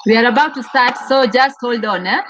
We are about to start, so just hold on. Eh?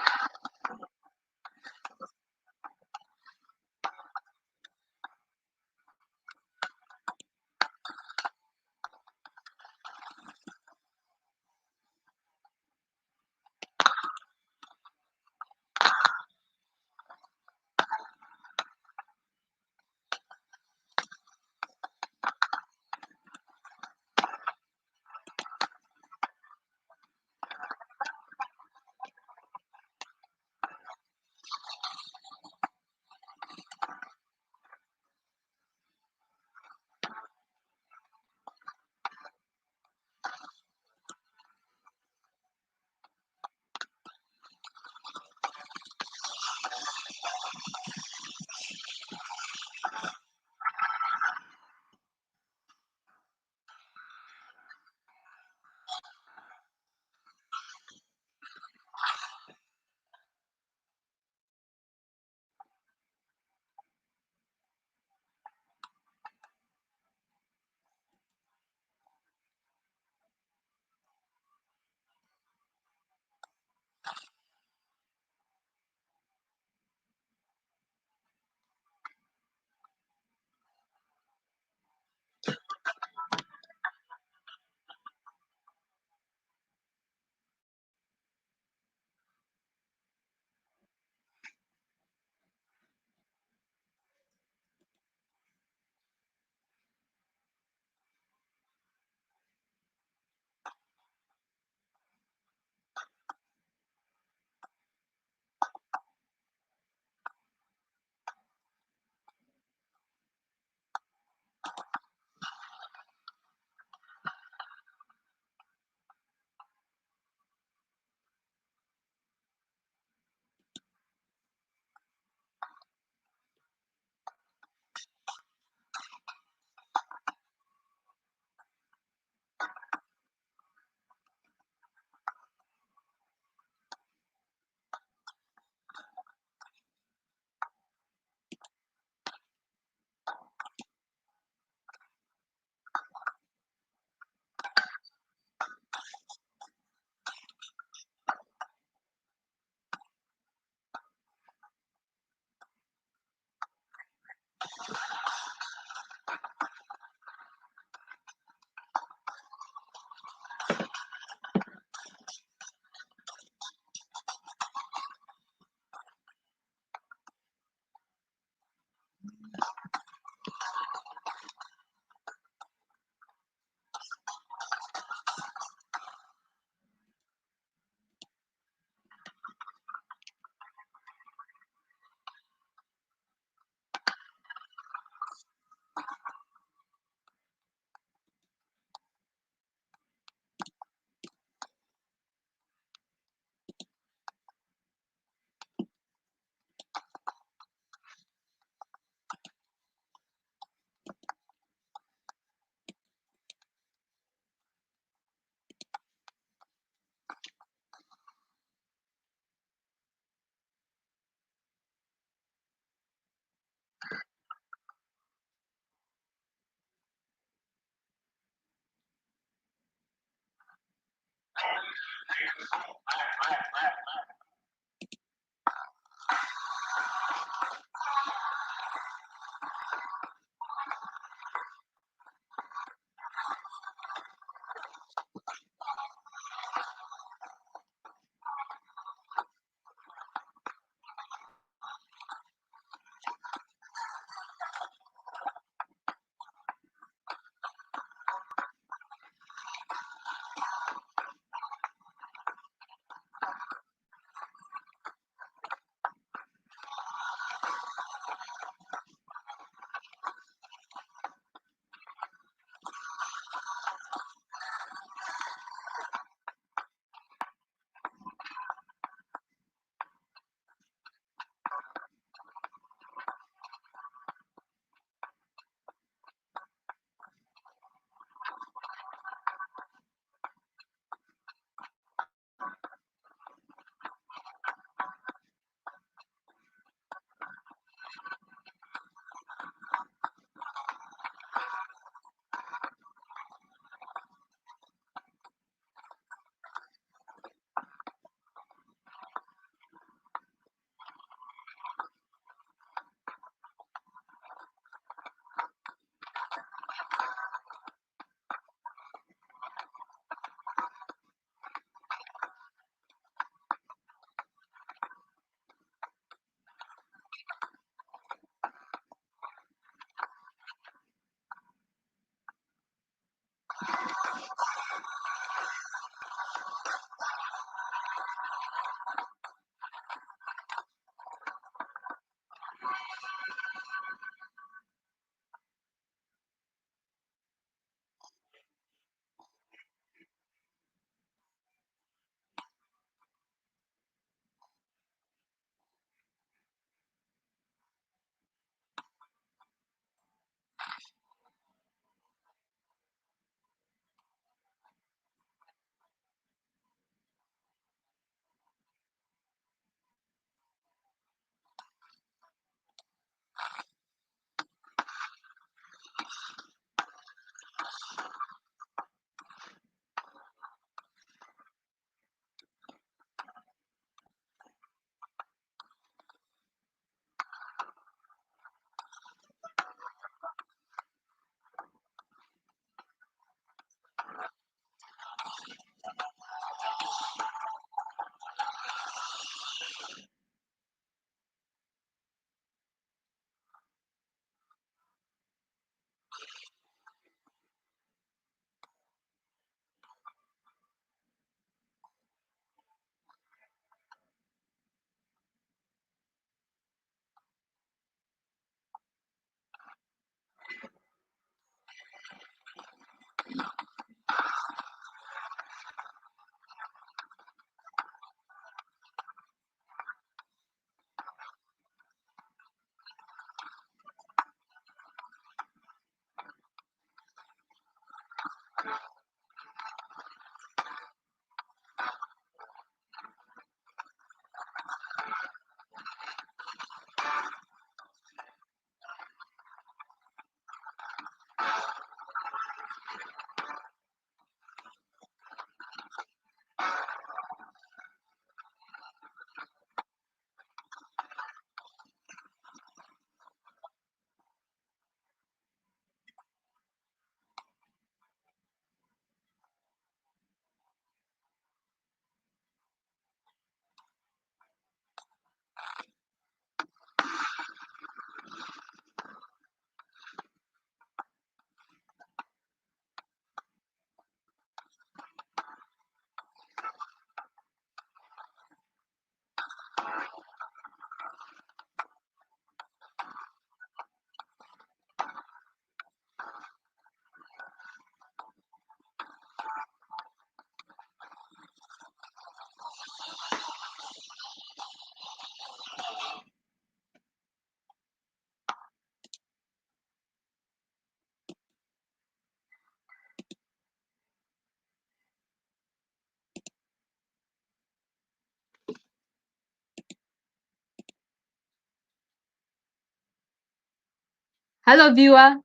Hello, viewer.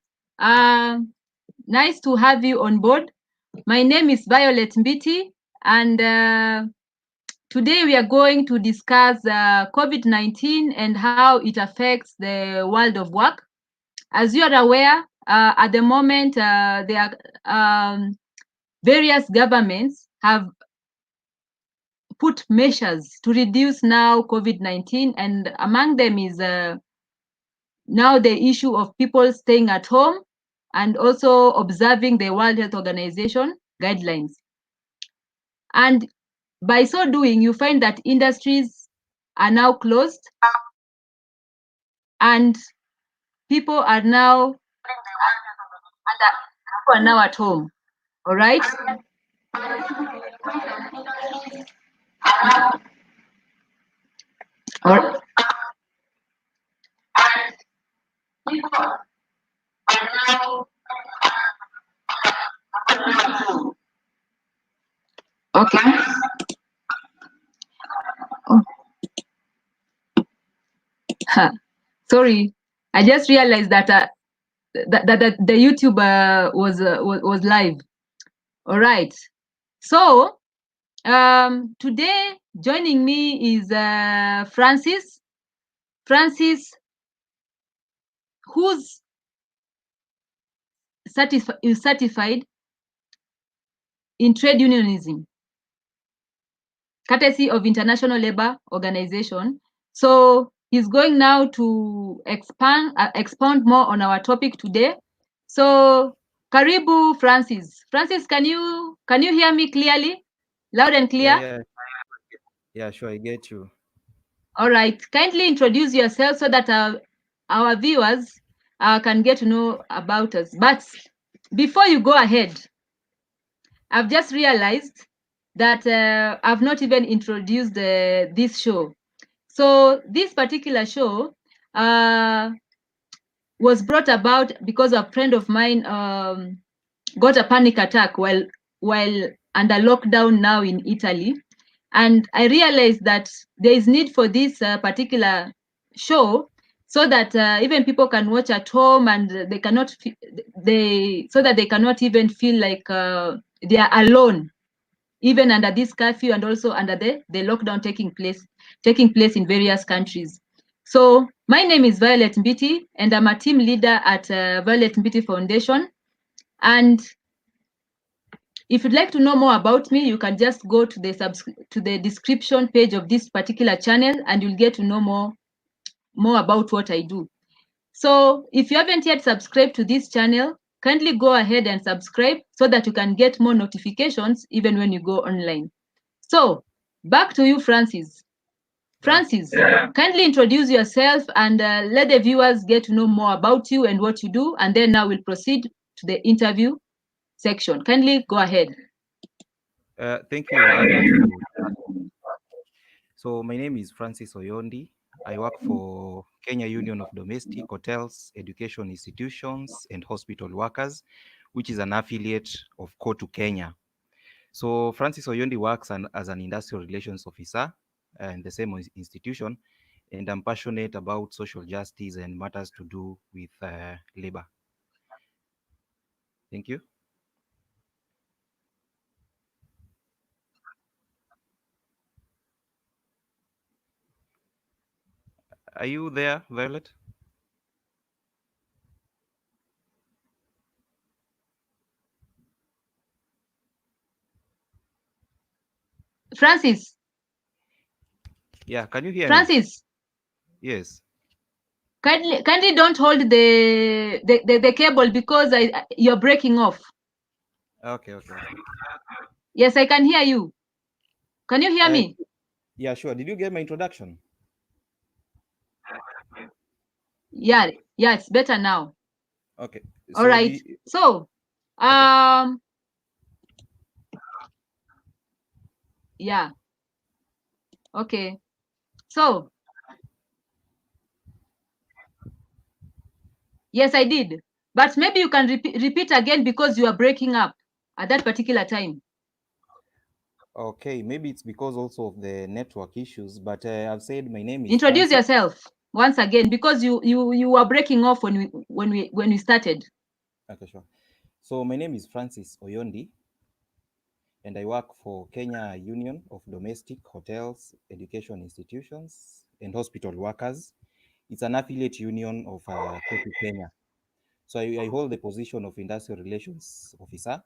Nice to have you on board. My name is Violet Mbiti, and today we are going to discuss COVID-19 and how it affects the world of work. As you are aware, at the moment, there are various governments have put measures to reduce now COVID-19, and among them is now the issue of people staying at home and also observing the World Health Organization guidelines. And by so doing, you find that industries are now closed and people are now at home. All right. Or, okay. Oh, sorry, I just realized that that the YouTube was live. All right. So today joining me is Francis. Francis, who's certified in trade unionism, courtesy of International Labour Organization. So he's going now to expound more on our topic today. So karibu, Francis. Francis, can you hear me clearly, loud and clear? Yeah, sure, I get you. All right. Kindly introduce yourself so that our viewers can get to know about us. But before you go ahead, I've just realized that I've not even introduced this show. So this particular show was brought about because a friend of mine got a panic attack while under lockdown now in Italy, and I realized that there is need for this particular show so that even people can watch at home and they cannot so that they cannot even feel like they are alone even under this curfew and also under the lockdown taking place in various countries. So my name is Violet Mbiti, and I'm a team leader at Violet Mbiti Foundation. And if you'd like to know more about me, you can just go to the description page of this particular channel, and you'll get to know more about what I do. So if you haven't yet subscribed to this channel, kindly go ahead and subscribe so that you can get more notifications even when you go online. So back to you, Francis. Francis, kindly introduce yourself and let the viewers get to know more about you and what you do, and then now we'll proceed to the interview section. Kindly go ahead. Thank you very much for. So my name is Francis Oyondi. I work for Kenya Union of Domestic Hotels, Education Institutions, and Hospital Workers, which is an affiliate of KOTU Kenya. So Francis Oyondi works as an industrial relations officer in the same institution, and I'm passionate about social justice and matters to do with labor. Thank you. Are you there, Violet? Francis. Yeah, can you hear me? Francis. Yes. Kindly don't hold the cable because you're breaking off. Okay. Yes, I can hear you. Can you hear me? Yeah, sure. Did you get my introduction? Yeah, it's better now. Okay. All right. So, okay. Yeah. Okay. So, yes, I did. But maybe you can repeat again because you are breaking up at that particular time. Okay, maybe it's because also of the network issues, but I've said my name is Introduce Francis. yourself. once again, because you were breaking off when we started. Okay, sure. So my name is Francis Oyondi, and I work for Kenya Union of Domestic Hotels, Education Institutions, and Hospital Workers. It's an affiliate union of KOTU Kenya. So I hold the position of Industrial Relations Officer,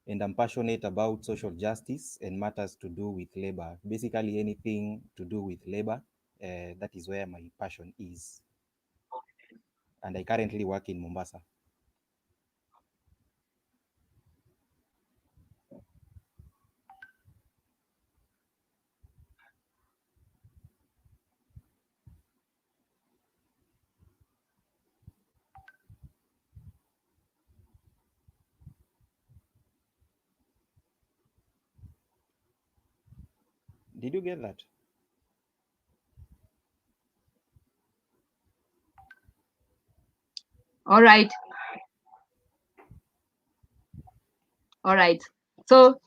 and I'm passionate about social justice and matters to do with labor. Basically, anything to do with labor, that is where my passion is. And I currently work in Mombasa. Did you get that? All right. All right. So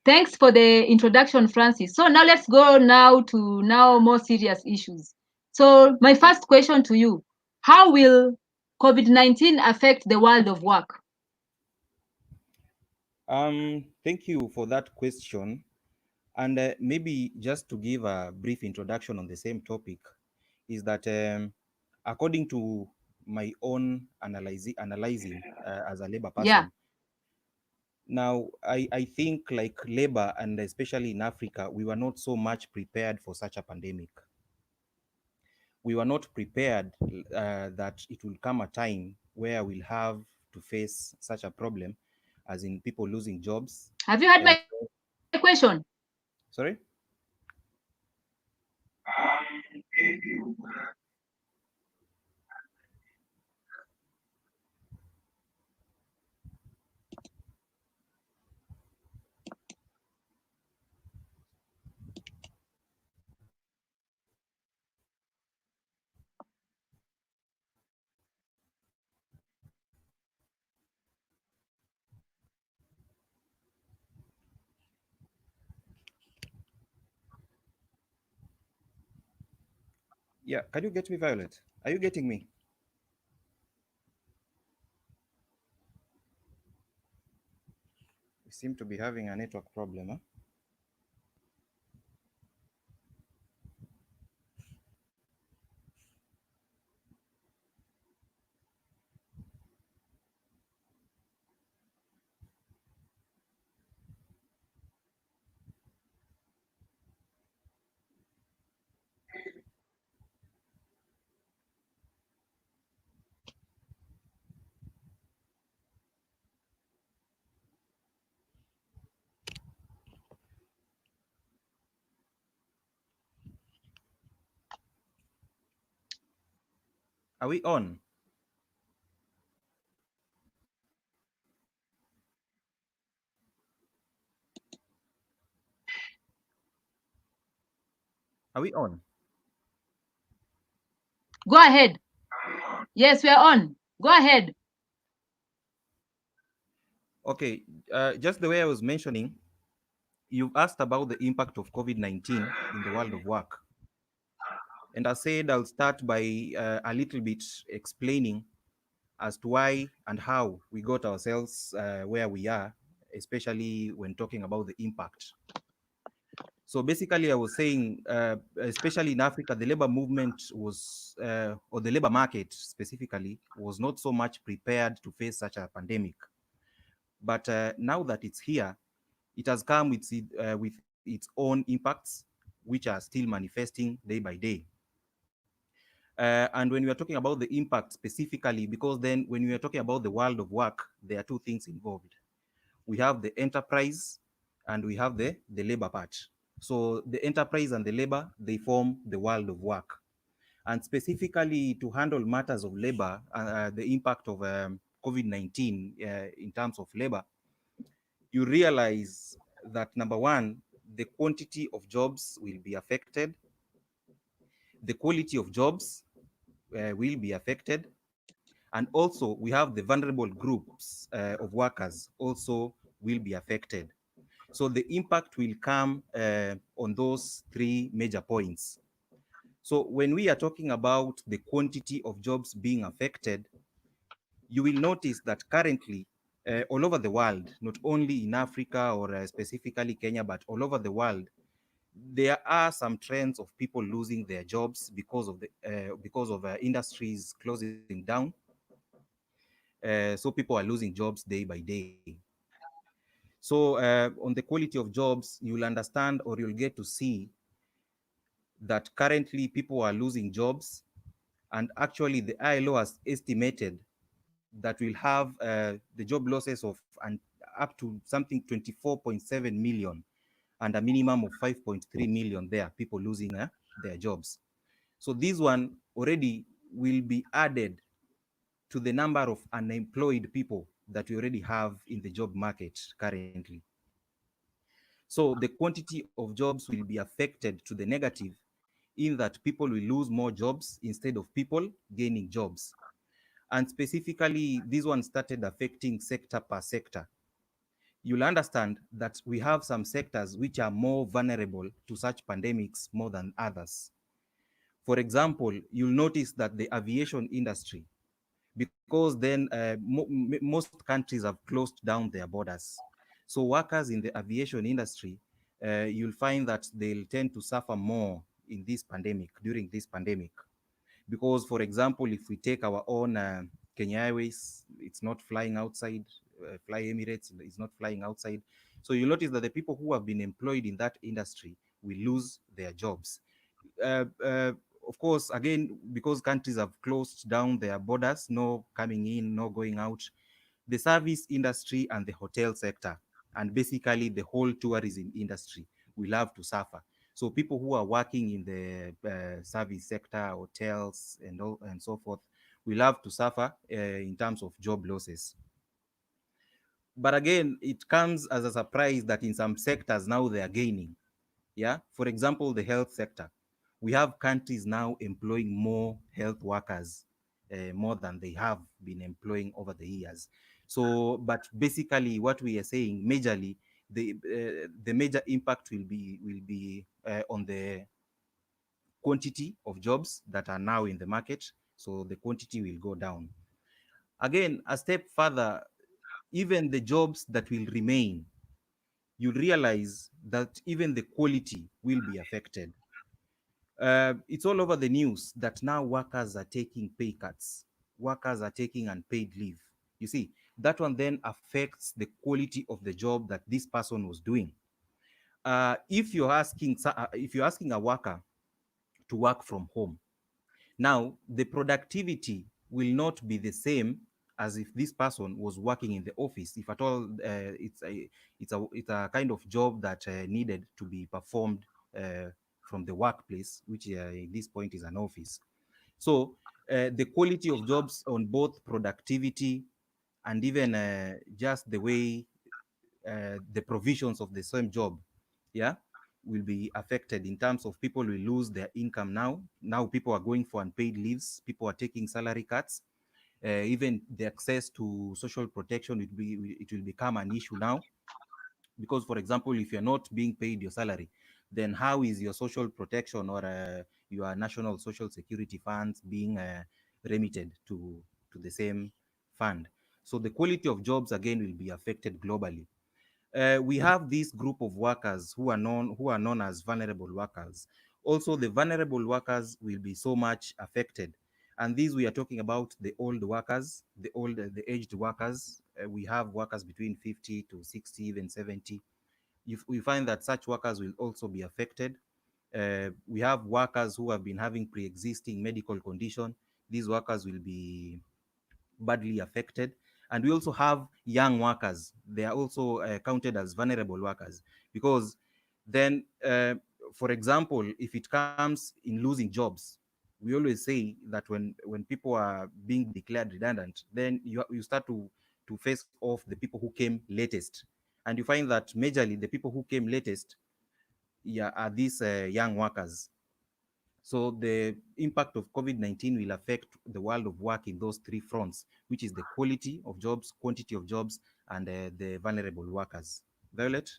thanks for the introduction, Francis. So now let's go now to more serious issues. So my first question to you, how will COVID-19 affect the world of work? Thank you for that question. And maybe just to give a brief introduction on the same topic, is that according to my own analyzing as a labor Yeah. person, now I think like labor, and especially in Africa, we were not so much prepared for such a pandemic. We were not prepared that it will come a time where we'll have to face such a problem, as in people losing jobs. Have you heard Uh, my question? Sorry? Yeah, can you get me, Violet? Are you getting me? We seem to be having a network problem, huh? Are we on? Are we on? Go ahead. Yes, we are on. Go ahead. Okay, just the way I was mentioning, you've asked about the impact of COVID-19 in the world of work. And I said I'll start by a little bit explaining as to why and how we got ourselves where we are, especially when talking about the impact. So basically, I was saying, especially in Africa, the labor movement was, or the labor market specifically, was not so much prepared to face such a pandemic. But now that it's here, it has come with its own impacts, which are still manifesting day by day. And when we are talking about the impact specifically, because then when we are talking about the world of work, there are two things involved. We have the enterprise and we have the labor part. So the enterprise and the labor, they form the world of work. And specifically to handle matters of labor, the impact of COVID-19 in terms of labor, you realize that number one, the quantity of jobs will be affected, the quality of jobs will be affected, and also we have the vulnerable groups of workers also will be affected. So the impact will come on those three major points. So when we are talking about the quantity of jobs being affected, you will notice that currently all over the world, not only in Africa or specifically Kenya, but all over the world, there are some trends of people losing their jobs because of industries closing down. So people are losing jobs day by day. So on the quality of jobs, you'll understand or you'll get to see that currently people are losing jobs, and actually the ILO has estimated that we'll have the job losses of up to something 24.7 million and a minimum of 5.3 million there, people losing their jobs. So this one already will be added to the number of unemployed people that we already have in the job market currently. So the quantity of jobs will be affected to the negative, in that people will lose more jobs instead of people gaining jobs. And specifically, this one started affecting sector per sector. You'll understand that we have some sectors which are more vulnerable to such pandemics more than others. For example, you'll notice that the aviation industry, because then most countries have closed down their borders. So workers in the aviation industry, you'll find that they'll tend to suffer more in this pandemic, during this pandemic. Because, for example, if we take our own Kenya Airways, it's not flying outside. Fly Emirates is not flying outside. So you notice that the people who have been employed in that industry will lose their jobs. Uh, uh, of course, again, because countries have closed down their borders, no coming in, no going out, the service industry and the hotel sector, and basically the whole tourism industry, will have to suffer. So people who are working in the service sector, hotels, and all, and so forth, will have to suffer in terms of job losses. But again, it comes as a surprise that in some sectors now they are gaining. Yeah, for example, the health sector. We have countries now employing more health workers, more than they have been employing over the years. So, but basically, what we are saying, majorly, the major impact will be on the quantity of jobs that are now in the market. So the quantity will go down. Again, a step further, even the jobs that will remain, you realize that even the quality will be affected. It's all over the news that now workers are taking pay cuts, workers are taking unpaid leave. You see, that one then affects the quality of the job that this person was doing. If you're asking a worker to work from home, now the productivity will not be the same as if this person was working in the office. If at all, it's a kind of job that needed to be performed from the workplace, which at this point is an office. So the quality of jobs on both productivity and even just the way the provisions of the same job, yeah, will be affected in terms of people will lose their income now. Now people are going for unpaid leaves, people are taking salary cuts, even the access to social protection it will become an issue now. Because, for example, if you're not being paid your salary, then how is your social protection or your national social security funds being remitted to the same fund? So the quality of jobs again will be affected globally. We have this group of workers who are known as vulnerable workers. Also, the vulnerable workers will be so much affected, and these we are talking about the old workers, the aged workers. We have workers between 50 to 60, even 70. We find that such workers will also be affected. We have workers who have been having pre-existing medical condition. These workers will be badly affected. And we also have young workers. They are also counted as vulnerable workers, because then, for example, if it comes in losing jobs, we always say that when people are being declared redundant, then you start to face off the people who came latest. And you find that majorly the people who came latest, yeah, are these young workers. So the impact of COVID-19 will affect the world of work in those three fronts, which is the quality of jobs, quantity of jobs, and the vulnerable workers. Violet?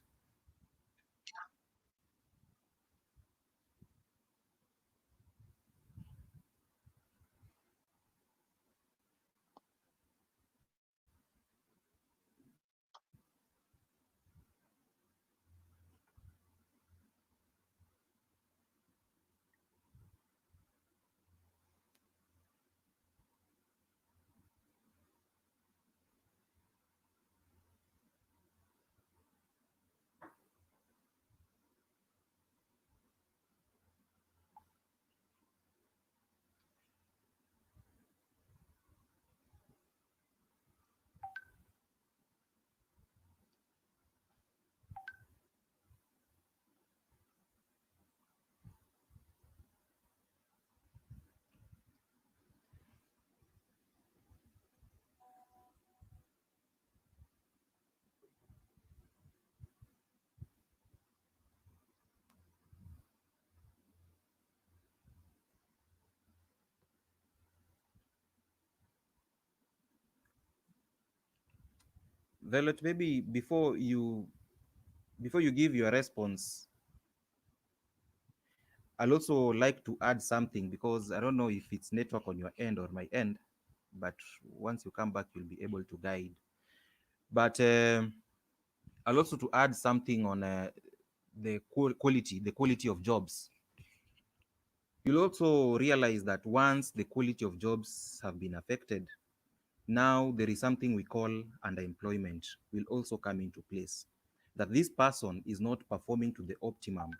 Violet, maybe before you give your response, I'll also like to add something because I don't know if it's network on your end or my end, but once you come back, you'll be able to guide. But I'll also to add something on the quality of jobs. You'll also realize that once the quality of jobs have been affected, now there is something we call underemployment will also come into place. That this person is not performing to the optimum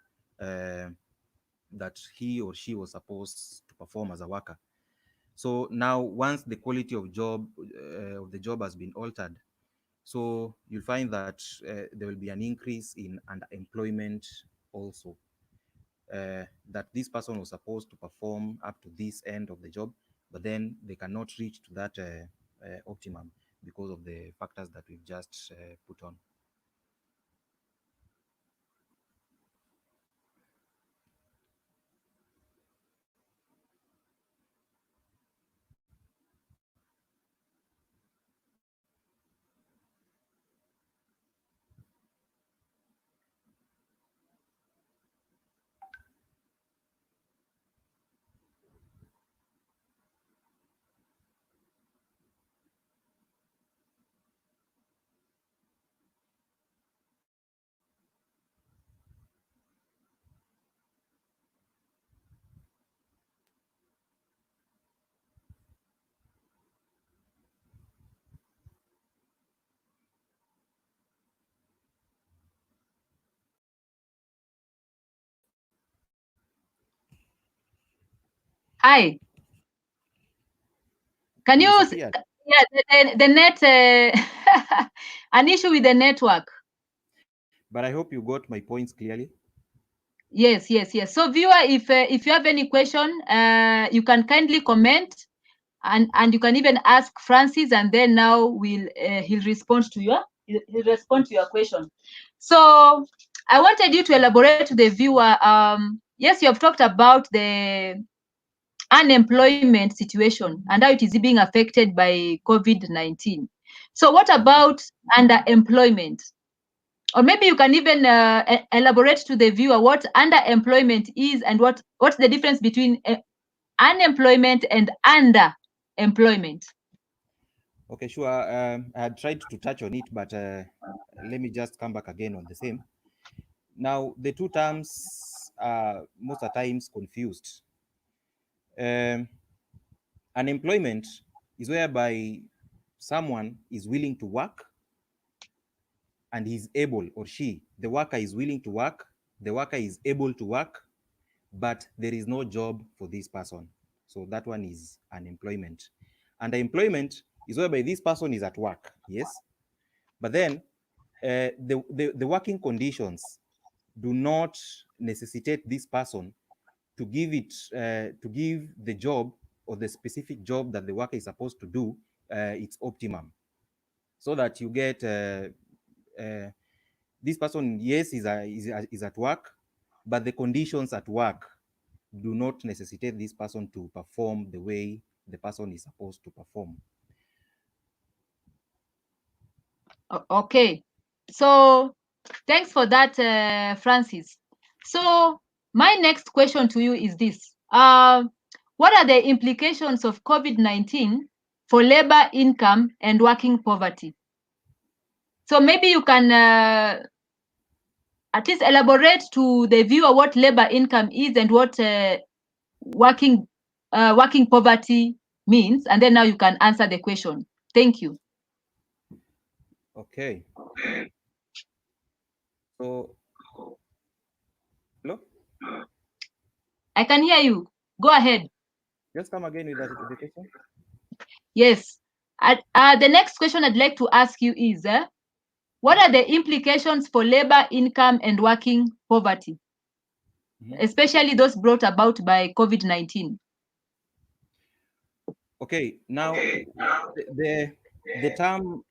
uh, that he or she was supposed to perform as a worker. So now, once the quality of the job has been altered, so you'll find that there will be an increase in underemployment also. That this person was supposed to perform up to this end of the job, but then they cannot reach to that optimum because of the factors that we've just put on. Hi. Can You you disappeared, yeah, the net an issue with the network. but I hope you got my points clearly. Yes, yes, yes. So viewer, if you have any question, you can kindly comment, and you can even ask Francis, and then now he'll respond to he'll respond to your question. So I wanted you to elaborate to the viewer. Yes, you have talked about the unemployment situation and how it is being affected by COVID-19. So what about underemployment? Or maybe you can even elaborate to the viewer what underemployment is and what's the difference between unemployment and underemployment. Okay, sure. I had tried to touch on it, but let me just come back again on the same. Now, the two terms are most of the times confused. Um, Unemployment is whereby someone is willing to work and he's able, or she, the worker is willing to work, the worker is able to work, but there is no job for this person. So that one is unemployment. Underemployment is whereby this person is at work, yes, but then the working conditions do not necessitate this person to give the job or the specific job that the worker is supposed to do its optimum, so that you get uh, this person, yes, is at work, but the conditions at work do not necessitate this person to perform the way the person is supposed to perform. Okay. So thanks for that, Francis. So my next question to you is this. What are the implications of COVID-19 for labor income and working poverty? So maybe you can at least elaborate to the viewer what labor income is and what working working poverty means, and then now you can answer the question. Thank you. Okay. So, hello? I can hear you. Go ahead. Just come again with the question. Yes. The next question I'd like to ask you is, what are the implications for labor income and working poverty, especially those brought about by COVID-19? Okay, now the term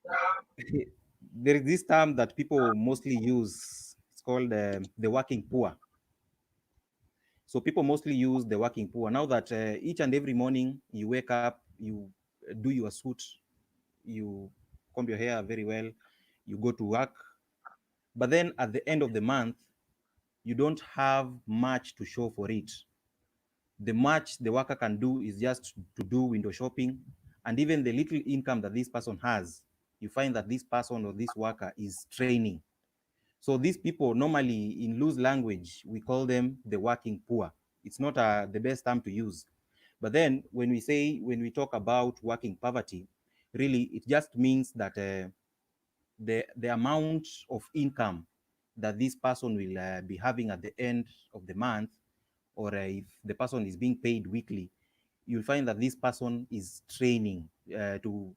there is this term that people mostly use. It's called the working poor. So people mostly use the working poor. Now that each and every morning you wake up, you do your suit, you comb your hair very well, you go to work, but then at the end of the month, you don't have much to show for it. The much the worker can do is just to do window shopping, and even the little income that this person has, you find that this person or this worker is training. So these people, normally in loose language, we call them the working poor. It's not the best term to use. But then when we talk about working poverty, really it just means that the amount of income that this person will be having at the end of the month, or if the person is being paid weekly, you'll find that this person is training uh, to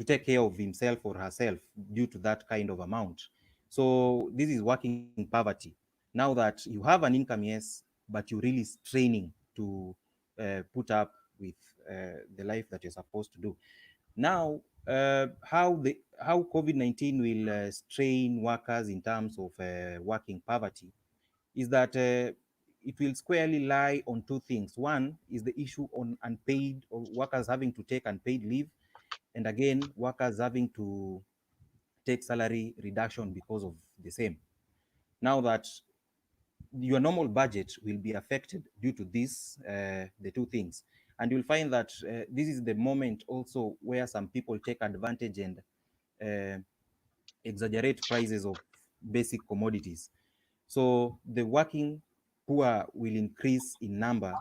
take care of himself or herself due to that kind of amount. So this is working poverty. Now that you have an income, yes, but you're really straining to put up with the life that you're supposed to do. Now, how COVID-19 will strain workers in terms of working poverty is that it will squarely lie on two things. One is the issue on unpaid, or workers having to take unpaid leave, and again, workers having to take salary reduction because of the same. Now that your normal budget will be affected due to this, the two things. And you'll find that this is the moment also where some people take advantage and uh, exaggerate prices of basic commodities. So the working poor will increase in number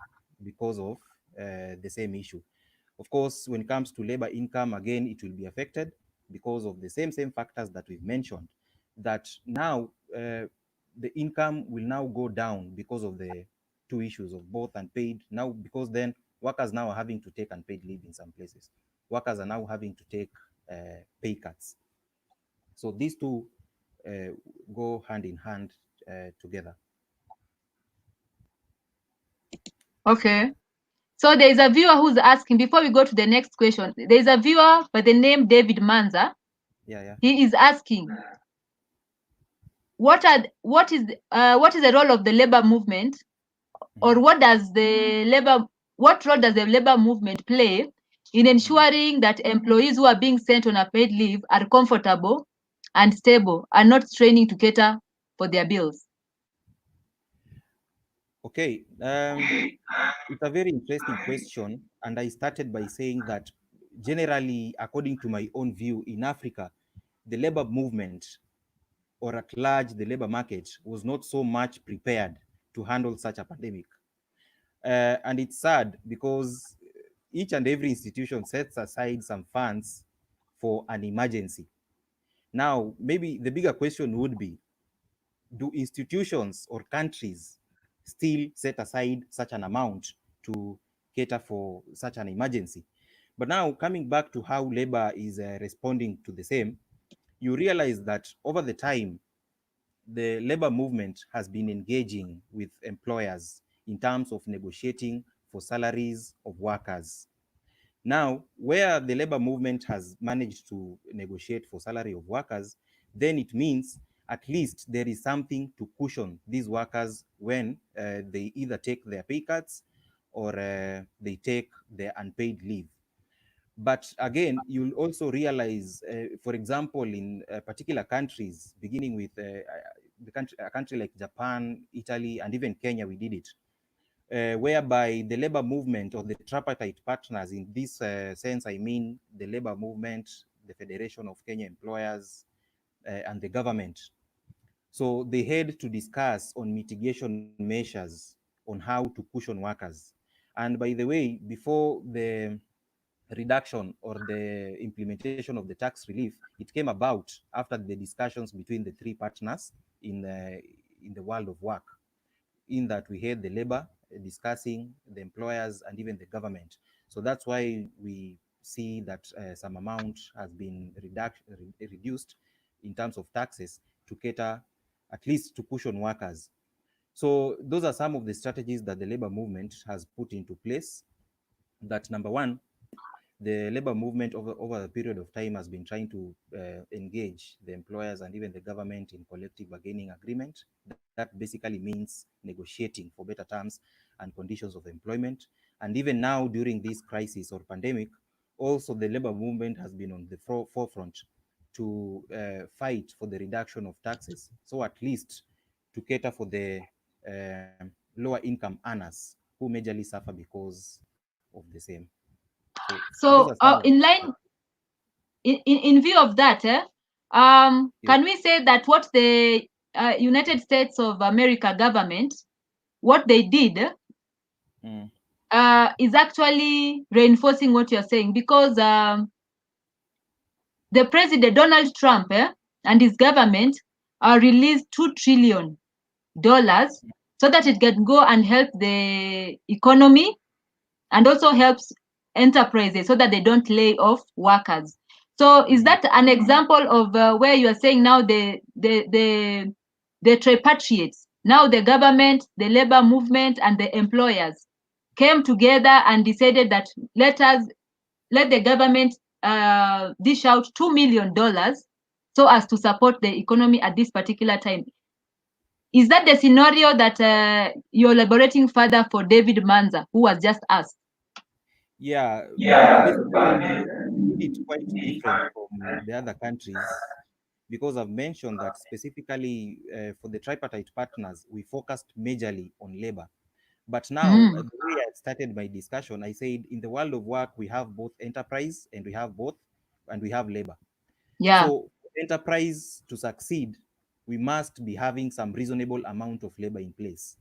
because of the same issue. Of course, when it comes to labor income, again, it will be affected because of the same factors that we've mentioned. That now the income will now go down because of the two issues of both unpaid. Now, because then workers now are having to take unpaid leave in some places. Workers are now having to take pay cuts. So these two uh, go hand in hand together. Okay. So there is a viewer who's asking, before we go to the next question, there is a viewer by the name David Manza. Yeah, yeah. He is asking, what is the role of the labor movement, or Mhm. what role does the labor movement play in Mm. ensuring that employees who are being sent on a paid leave are comfortable and stable and not straining to cater for their bills? Okay, it's a very interesting question. And I started by saying that generally, according to my own view, in Africa, the labor movement, or at large the labor market, was not so much prepared to handle such a pandemic. And it's sad because each and every institution sets aside some funds for an emergency. Now, maybe the bigger question would be, do institutions or countries still set aside such an amount to cater for such an emergency? But now, coming back to how labor is responding to the same, you realize that over the time, the labor movement has been engaging with employers in terms of negotiating for salaries of workers. Now, where the labor movement has managed to negotiate for salary of workers, then it means at least there is something to cushion these workers when they either take their pay cuts, or they take their unpaid leave. But again, you'll also realize, for example, in particular countries, beginning with a country like Japan, Italy, and even Kenya, we did it, whereby the labor movement, or the tripartite partners in this sense, I mean the labor movement, the Federation of Kenya Employers, and the government. So they had to discuss on mitigation measures on how to cushion workers. And by the way, before the reduction or the implementation of the tax relief, it came about after the discussions between the three partners in the world of work, in that we had the labor discussing, the employers, and even the government. So that's why we see that some amount has been reduced in terms of taxes to cater, at least to cushion workers. So those are some of the strategies that the labor movement has put into place. That number one, the labor movement over a period of time has been trying to engage the employers and even the government in collective bargaining agreement. That basically means negotiating for better terms and conditions of employment. And even now, during this crisis or pandemic, Also, the labor movement has been on the forefront to fight for the reduction of taxes. So at least to cater for the lower income earners who majorly suffer because of the same. So those are So, some of the in view of that, yeah. can we say that what the United States of America government, what they did, Mm. is actually reinforcing what you're saying? Because the president Donald Trump and his government released $2 trillion so that it can go and help the economy and also helps enterprises so that they don't lay off workers. So is Mhm. that an example of where you are saying now the tripartites, now the government, the labor movement, and the employers came together and decided that let the government dish out $2 million so as to support the economy at this particular time. Is that the scenario that you're elaborating further for David Manza, who was just asked? Yeah, but basically we did it quite different from the other countries because I've mentioned that specifically for the tripartite partners, we focused majorly on labor. But now, Mm, the way I started my discussion, I said in the world of work, we have both enterprise and we have both, and we have labor. yeah. So, for enterprise to succeed, we must be having some reasonable amount of labor in place.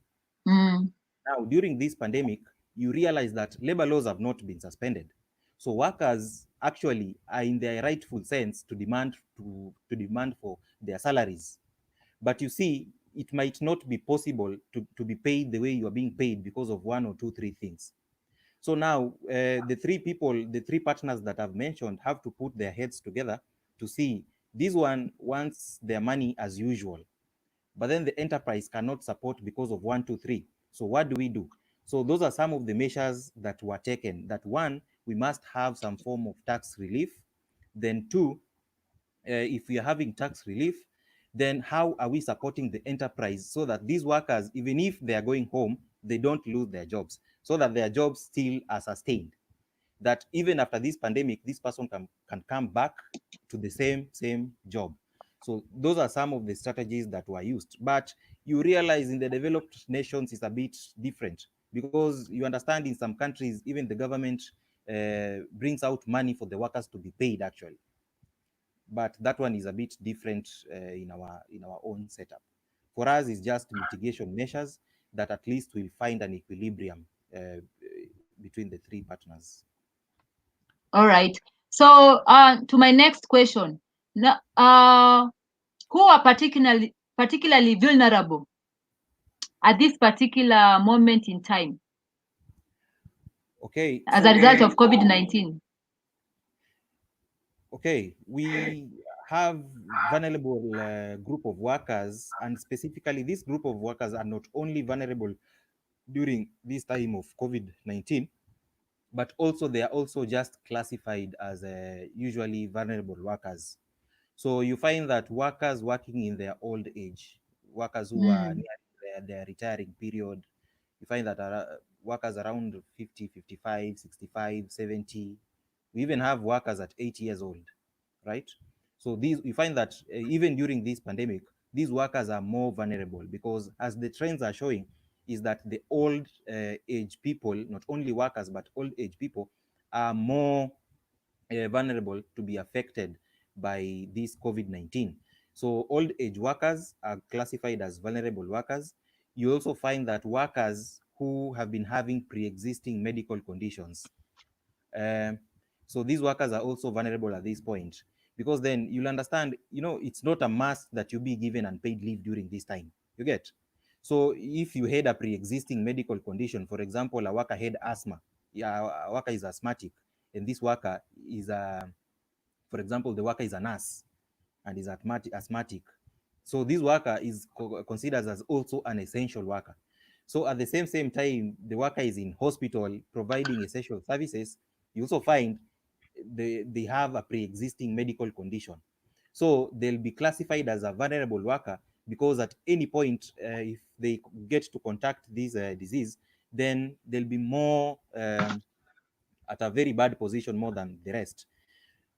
Mm, Now, during this pandemic, you realize that labor laws have not been suspended. So workers actually are in their rightful sense to demand for their salaries. But you see, it might not be possible to be paid the way you are being paid because of one or two, three things. So now the three partners that I've mentioned have to put their heads together to see this one wants their money as usual, but then the enterprise cannot support because of one, two, three. So what do we do? So those are some of the measures that were taken. That one, we must have some form of tax relief. Then two, if we are having tax relief, then how are we supporting the enterprise so that these workers, even if they are going home, they don't lose their jobs, so that their jobs still are sustained, that even after this pandemic, this person can come back to the same job. So those are some of the strategies that were used. But you realize in the developed nations is a bit different, because you understand in some countries even the government brings out money for the workers to be paid actually. But that one is a bit different in our own setup. For us, it's just mitigation measures that at least will find an equilibrium between the three partners. all right. So, to my next question, now, who are particularly vulnerable at this particular moment in time Okay, as a so result of COVID-19? okay, we have vulnerable group of workers, and specifically this group of workers are not only vulnerable during this time of COVID-19, but also they are also just classified as usually vulnerable workers. So you find that workers working in their old age, workers who are Mm, near their retiring period, you find that workers around 50, 55, 65, 70. We even have workers at 80 years old, right? So these, you find that even during this pandemic, these workers are more vulnerable, because as the trends are showing, is that the old age people, not only workers but old age people, are more vulnerable to be affected by this COVID-19. So old age workers are classified as vulnerable workers. You also find that workers who have been having pre-existing medical conditions, um, so these workers are also vulnerable at this point, because then you'll understand, it's not a must that you be given unpaid leave during this time. You get? So if you had a pre-existing medical condition, for example, a worker had asthma, yeah, a worker is asthmatic, and this worker is for example, the worker is a nurse and is asthmatic. So this worker is considered as also an essential worker. So at the same time, the worker is in hospital providing essential services. You also find they have a pre-existing medical condition. So they'll be classified as a vulnerable worker, because at any point, if they get to contact this disease, then they'll be more at a very bad position more than the rest.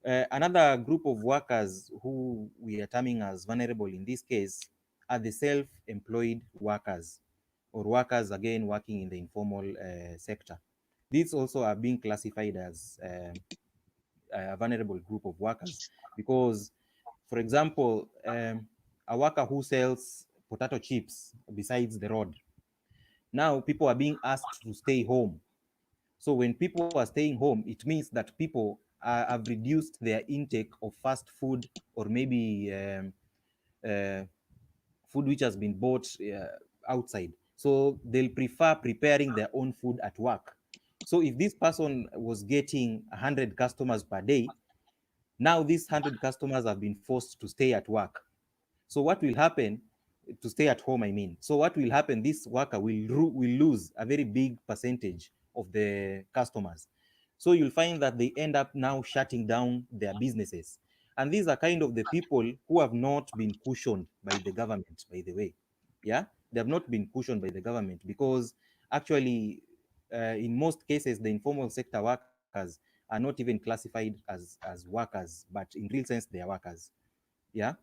Another group of workers who we are terming as vulnerable in this case are the self-employed workers, or workers again working in the informal sector. These also are being classified as a vulnerable group of workers because, for example, a worker who sells potato chips besides the road, now people are being asked to stay home. So when people are staying home, it means that people have reduced their intake of fast food, or maybe uh, food which has been bought outside. So they'll prefer preparing their own food at work. So if this person was getting 100 customers per day, now these 100 customers have been forced to stay at work. So what will happen, to stay at home, I mean. So what will happen, this worker will lose a very big percentage of the customers. So you'll find that they end up now shutting down their businesses. And these are kind of the people who have not been cushioned by the government, by the way. Yeah, they have not been cushioned by the government because actually, in most cases, the informal sector workers are not even classified as workers, but in real sense, they are workers. Yeah.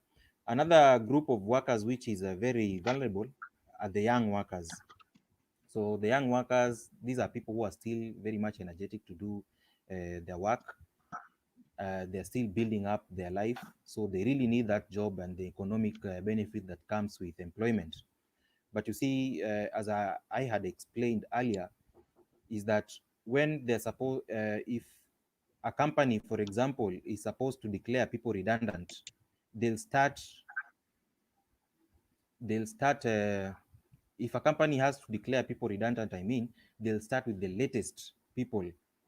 Another group of workers which is very vulnerable are the young workers. So the young workers, these are people who are still very much energetic to do their work. They're still building up their life, so they really need that job and the economic benefit that comes with employment. But you see, as I had explained earlier, is that when they're supposed, if a company, for example, is supposed to declare people redundant, they'll start they'll start if a company has to declare people redundant, I mean, they'll start with the latest people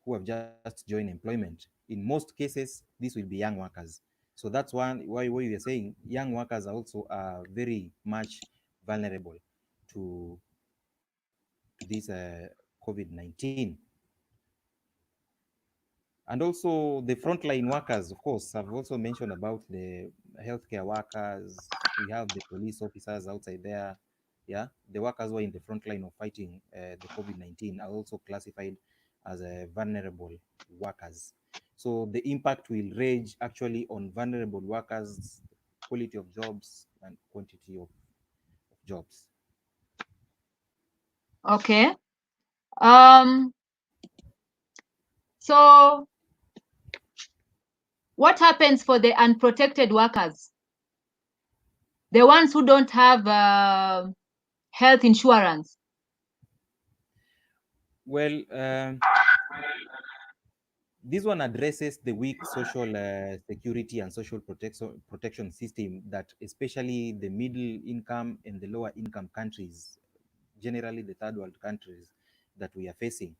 who have just joined employment. In most cases, this will be young workers. So that's why we are saying young workers are also very much vulnerable to this COVID-19. And also the frontline workers, of course, I've also mentioned about the healthcare workers. We have the police officers outside there. Yeah, the workers who are in the front line of fighting the COVID-19 are also classified as vulnerable workers. So the impact will range actually on vulnerable workers, quality of jobs, and quantity of jobs. Okay. Um, so what happens for the unprotected workers? The ones who don't have health insurance? Well, this one addresses the weak social security and social protection system that especially the middle income and the lower income countries, generally the third world countries, that we are facing.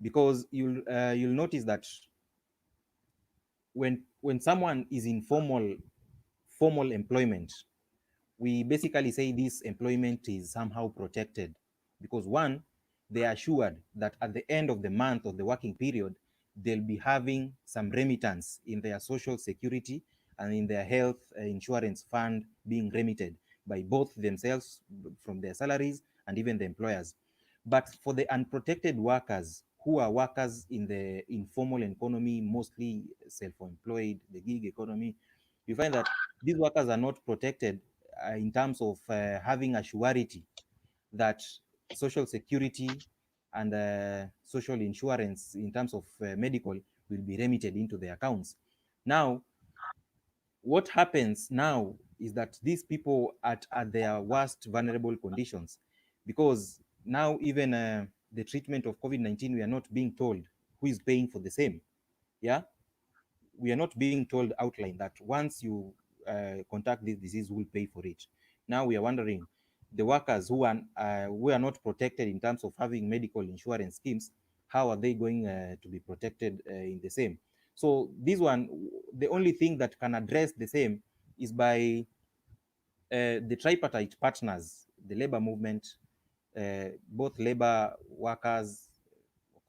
Because you'll notice that when someone is in formal employment, we basically say this employment is somehow protected because one, they are assured that at the end of the month of the working period, they'll be having some remittance in their social security and in their health insurance fund being remitted by both themselves from their salaries and even the employers. But for the unprotected workers who are workers in the informal economy, mostly self-employed, the gig economy, you find that these workers are not protected in terms of having a surety that social security and social insurance in terms of medical will be remitted into their accounts. Now, what happens now is that these people at their worst vulnerable conditions, because now even the treatment of COVID-19, we are not being told who is paying for the same. Yeah, we are not being told outline that once you contact this disease, who will pay for it. Now we are wondering, the workers who are not protected in terms of having medical insurance schemes, how are they going to be protected in the same? So this one, the only thing that can address the same is by the tripartite partners, the labor movement, both labor workers,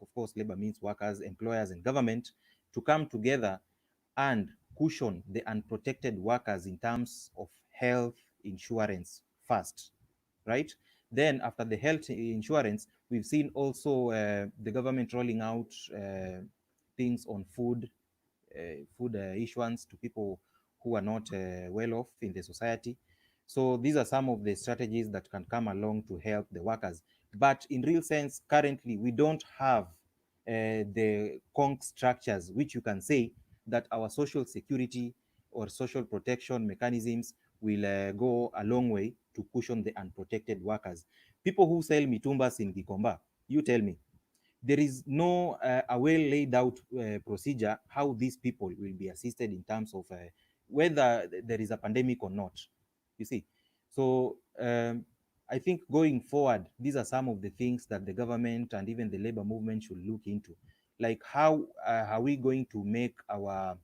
of course, labor means workers, employers, and government, to come together and cushion the unprotected workers in terms of health insurance first, right? Then after the health insurance, we've seen also the government rolling out things on food issuance to people who are not well off in the society. So these are some of the strategies that can come along to help the workers. But in real sense, currently, we don't have the conk structures which you can say that our social security or social protection mechanisms will go a long way to cushion the unprotected workers. People who sell mitumbas in Gikomba, you tell me, there is no a well laid out procedure how these people will be assisted in terms of whether there is a pandemic or not. You see, so I think going forward, these are some of the things that the government and even the labor movement should look into, like how are we going to make our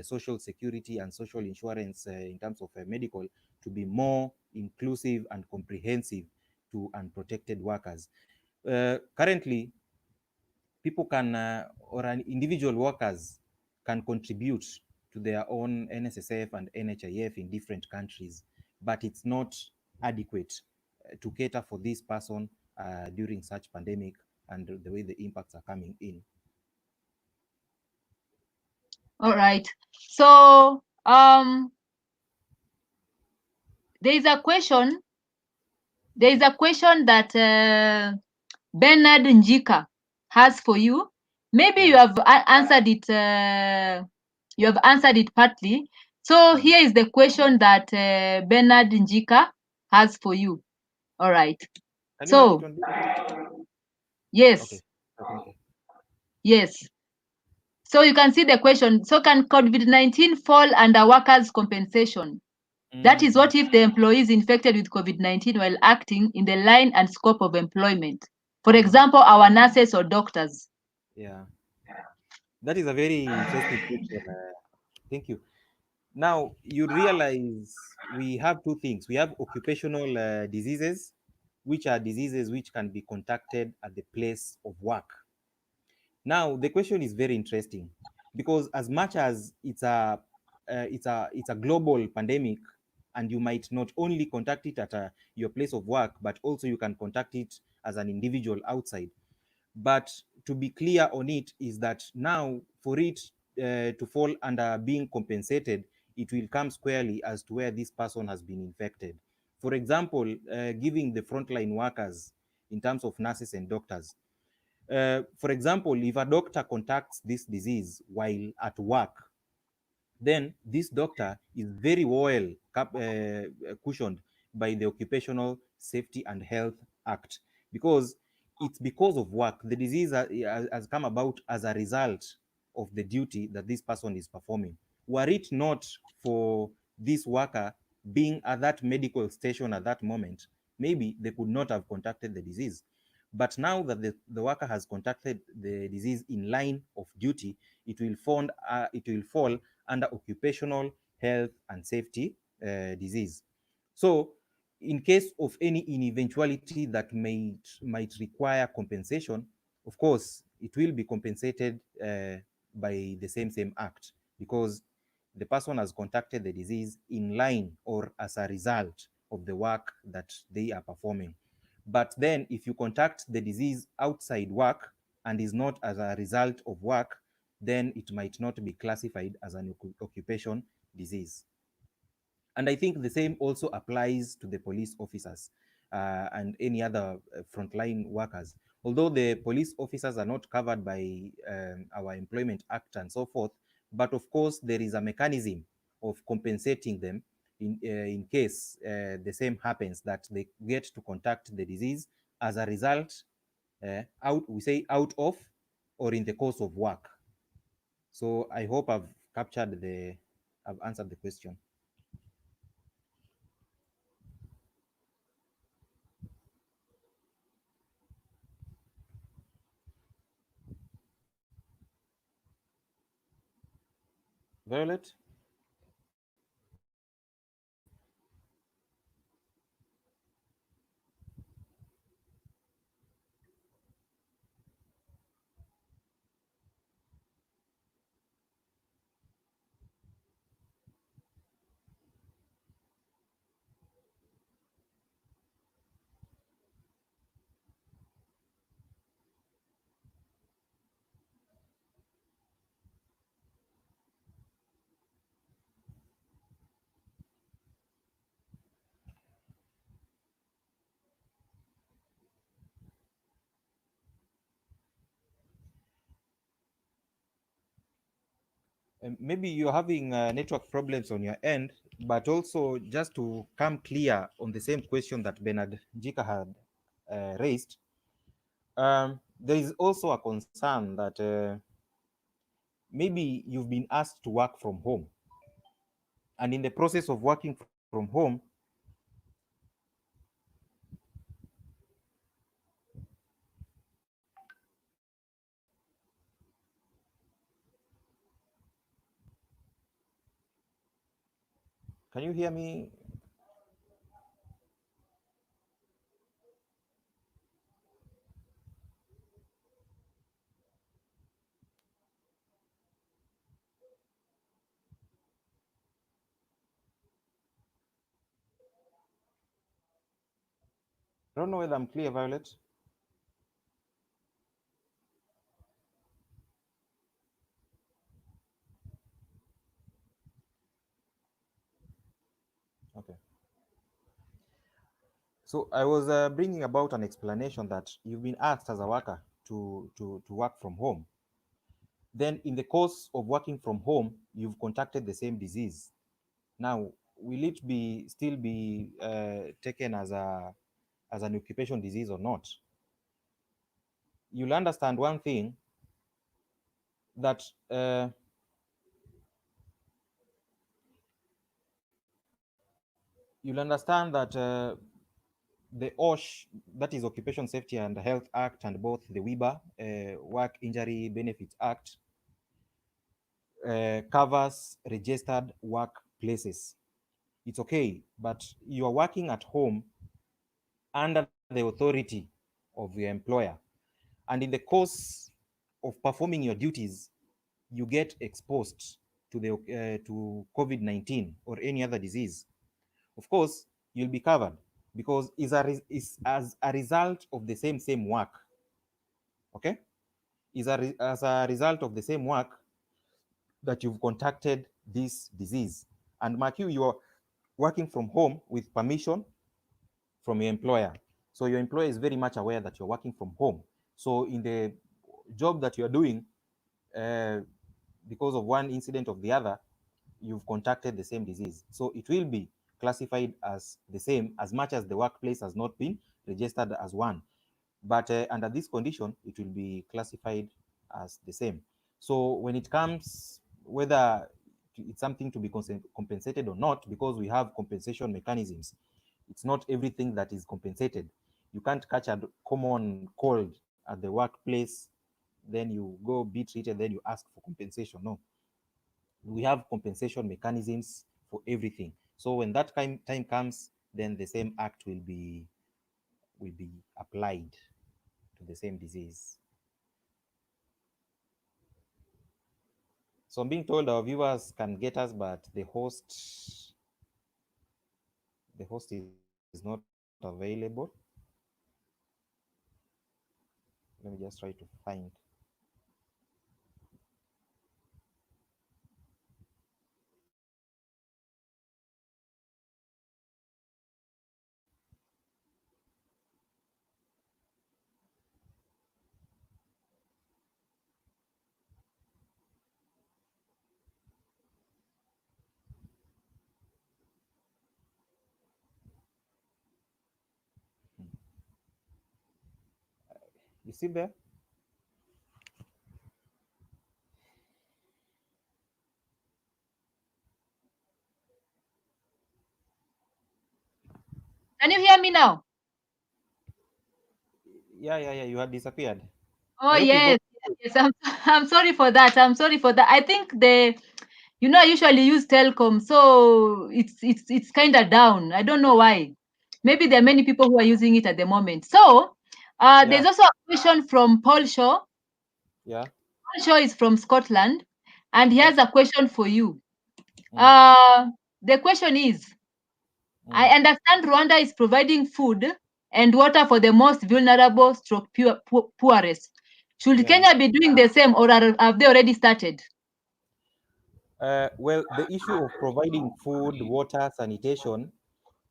social security and social insurance in terms of medical to be more inclusive and comprehensive to unprotected workers. Currently, people can or an individual workers can contribute to their own NSSF and NHIF in different countries, but it's not adequate to cater for this person during such pandemic and the way the impacts are coming in. All right. So there is a question. There is a question that Bernard Njika has for you. Maybe you Yeah. have answered it. You have answered it partly. So here is the question that Bernard Njika has for you. All right. Can you have it So on video? Okay. yes, Thank you. yes. So you can see the question. So can COVID-19 fall under workers' compensation? That is, Mm-hmm. what if the employee is infected with COVID-19 while acting in the line and scope of employment? For Mm-hmm. example, our nurses or doctors. Yeah, that is a very interesting question. Thank you. Now you realize we have two things. We have occupational diseases, which are diseases which can be contacted at the place of work. Now the question is very interesting because as much as it's a global pandemic, and you might not only contact it at your place of work, but also you can contact it as an individual outside. But to be clear on it is that now for it to fall under being compensated, it will come squarely as to where this person has been infected. For example, giving the frontline workers in terms of nurses and doctors. For example, if a doctor contacts this disease while at work, then this doctor is very well cushioned by the Occupational Safety and Health Act, because it's because of work. The disease has come about as a result of the duty that this person is performing. Were it not for this worker being at that medical station at that moment, maybe they could not have contacted the disease. But now that the worker has contacted the disease in line of duty, it will fall under occupational health and safety disease. So in case of any eventuality that might require compensation, of course, it will be compensated by the same act, because the person has contacted the disease in line or as a result of the work that they are performing. But then if you contact the disease outside work and is not as a result of work, then it might not be classified as an occupation disease. And I think the same also applies to the police officers and any other frontline workers. Although the police officers are not covered by our Employment Act and so forth, but of course there is a mechanism of compensating them in case the same happens, that they get to contact the disease as a result, out of or in the course of work. So I hope I've answered the question. Violet? Maybe you're having network problems on your end, but also just to come clear on the same question that Bernard Jika had raised, there is also a concern that maybe you've been asked to work from home, and in the process of working from home, can you hear me? I don't know whether I'm clear, Violet. Okay. So I was bringing about an explanation that you've been asked as a worker to work from home. Then, in the course of working from home, you've contracted the same disease. Now, will it be still be taken as an occupation disease or not? You'll understand one thing that you'll understand that the OSH, that is Occupation Safety and Health Act, and both the WIBA, Work Injury Benefits Act, covers registered workplaces. It's okay, but you are working at home under the authority of your employer, and in the course of performing your duties, you get exposed to the to COVID-19 or any other disease. Of course, you'll be covered because is as a result of the same work. Okay, as a result of the same work that you've contracted this disease. And mark you are working from home with permission from your employer. So your employer is very much aware that you're working from home. So in the job that you're doing, uh, because of one incident or the other, you've contracted the same disease. So it will be classified as the same as much as the workplace has not been registered as one. But under this condition, it will be classified as the same. So when it comes whether it's something to be compensated or not, because we have compensation mechanisms, it's not everything that is compensated. You can't catch a common cold at the workplace, then you go be treated, then you ask for compensation. No, we have compensation mechanisms for everything. So when that time comes, then the same act will be applied to the same disease. So I'm being told our viewers can get us, but the host is not available. Let me just try to find. You see there? Can you hear me now? Yeah. You had disappeared. Oh I hope you got. yes, yes. I'm sorry for that. I'm sorry for that. I think I usually use Telcom, so it's kind of down. I don't know why. Maybe there are many people who are using it at the moment. So, there's Yeah, also a question from Paul Shaw. yeah. Paul Shaw is from Scotland, and he has Yes. a question for you. Mm, Uh, the question is, I mm, understand Rwanda is providing food and water for the most vulnerable stroke poorest. Should yeah. Kenya be doing the same, or have they already started? Well, the issue of providing food, water, sanitation,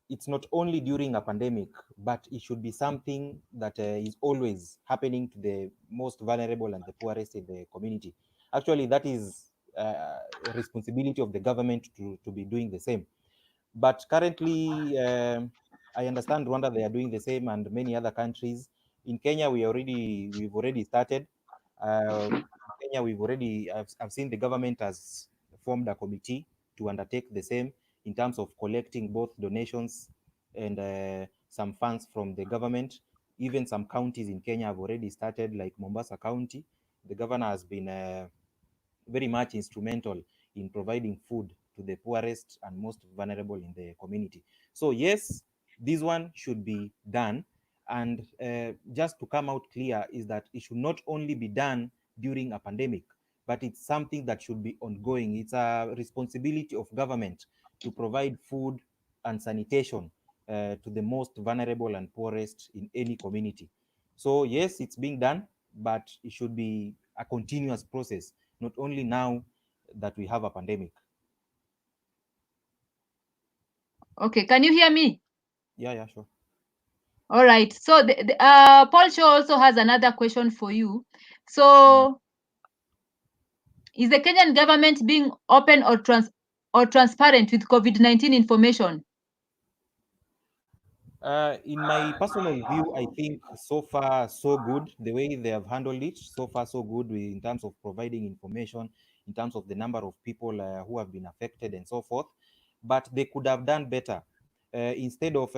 it's not only during a pandemic, but it should be something that is always happening to the most vulnerable and the poorest in the community. Actually, that is responsibility of the government to be doing the same. But currently, I understand Rwanda, they are doing the same, and many other countries. In Kenya, we've already started. In Kenya, I've seen the government has formed a committee to undertake the same in terms of collecting both donations and some funds from the government. Even some counties in Kenya have already started, like Mombasa County. The governor has been very much instrumental in providing food to the poorest and most vulnerable in the community. So yes, this one should be done. And just to come out clear is that it should not only be done during a pandemic, but it's something that should be ongoing. It's a responsibility of government to provide food and sanitation to the most vulnerable and poorest in any community. So yes, it's being done, but it should be a continuous process, not only now that we have a pandemic. Okay, can you hear me? Yeah, sure. All right. So Paul Shaw also has another question for you. So is the Kenyan government being open or transparent with COVID-19 information? In my personal view, I think so far so good. The way they have handled it, so far so good in terms of providing information, in terms of the number of people who have been affected and so forth. But they could have done better. Instead of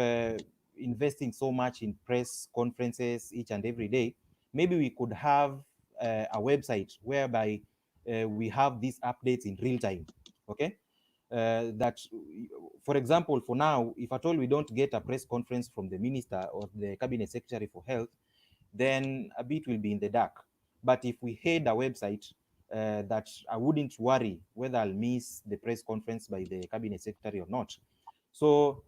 investing so much in press conferences each and every day, maybe we could have a website whereby we have these updates in real time. Okay, that, for example, for now, if at all we don't get a press conference from the minister or the cabinet secretary for health, then a bit will be in the dark. But if we had a website, that I wouldn't worry whether I'll miss the press conference by the cabinet secretary or not. So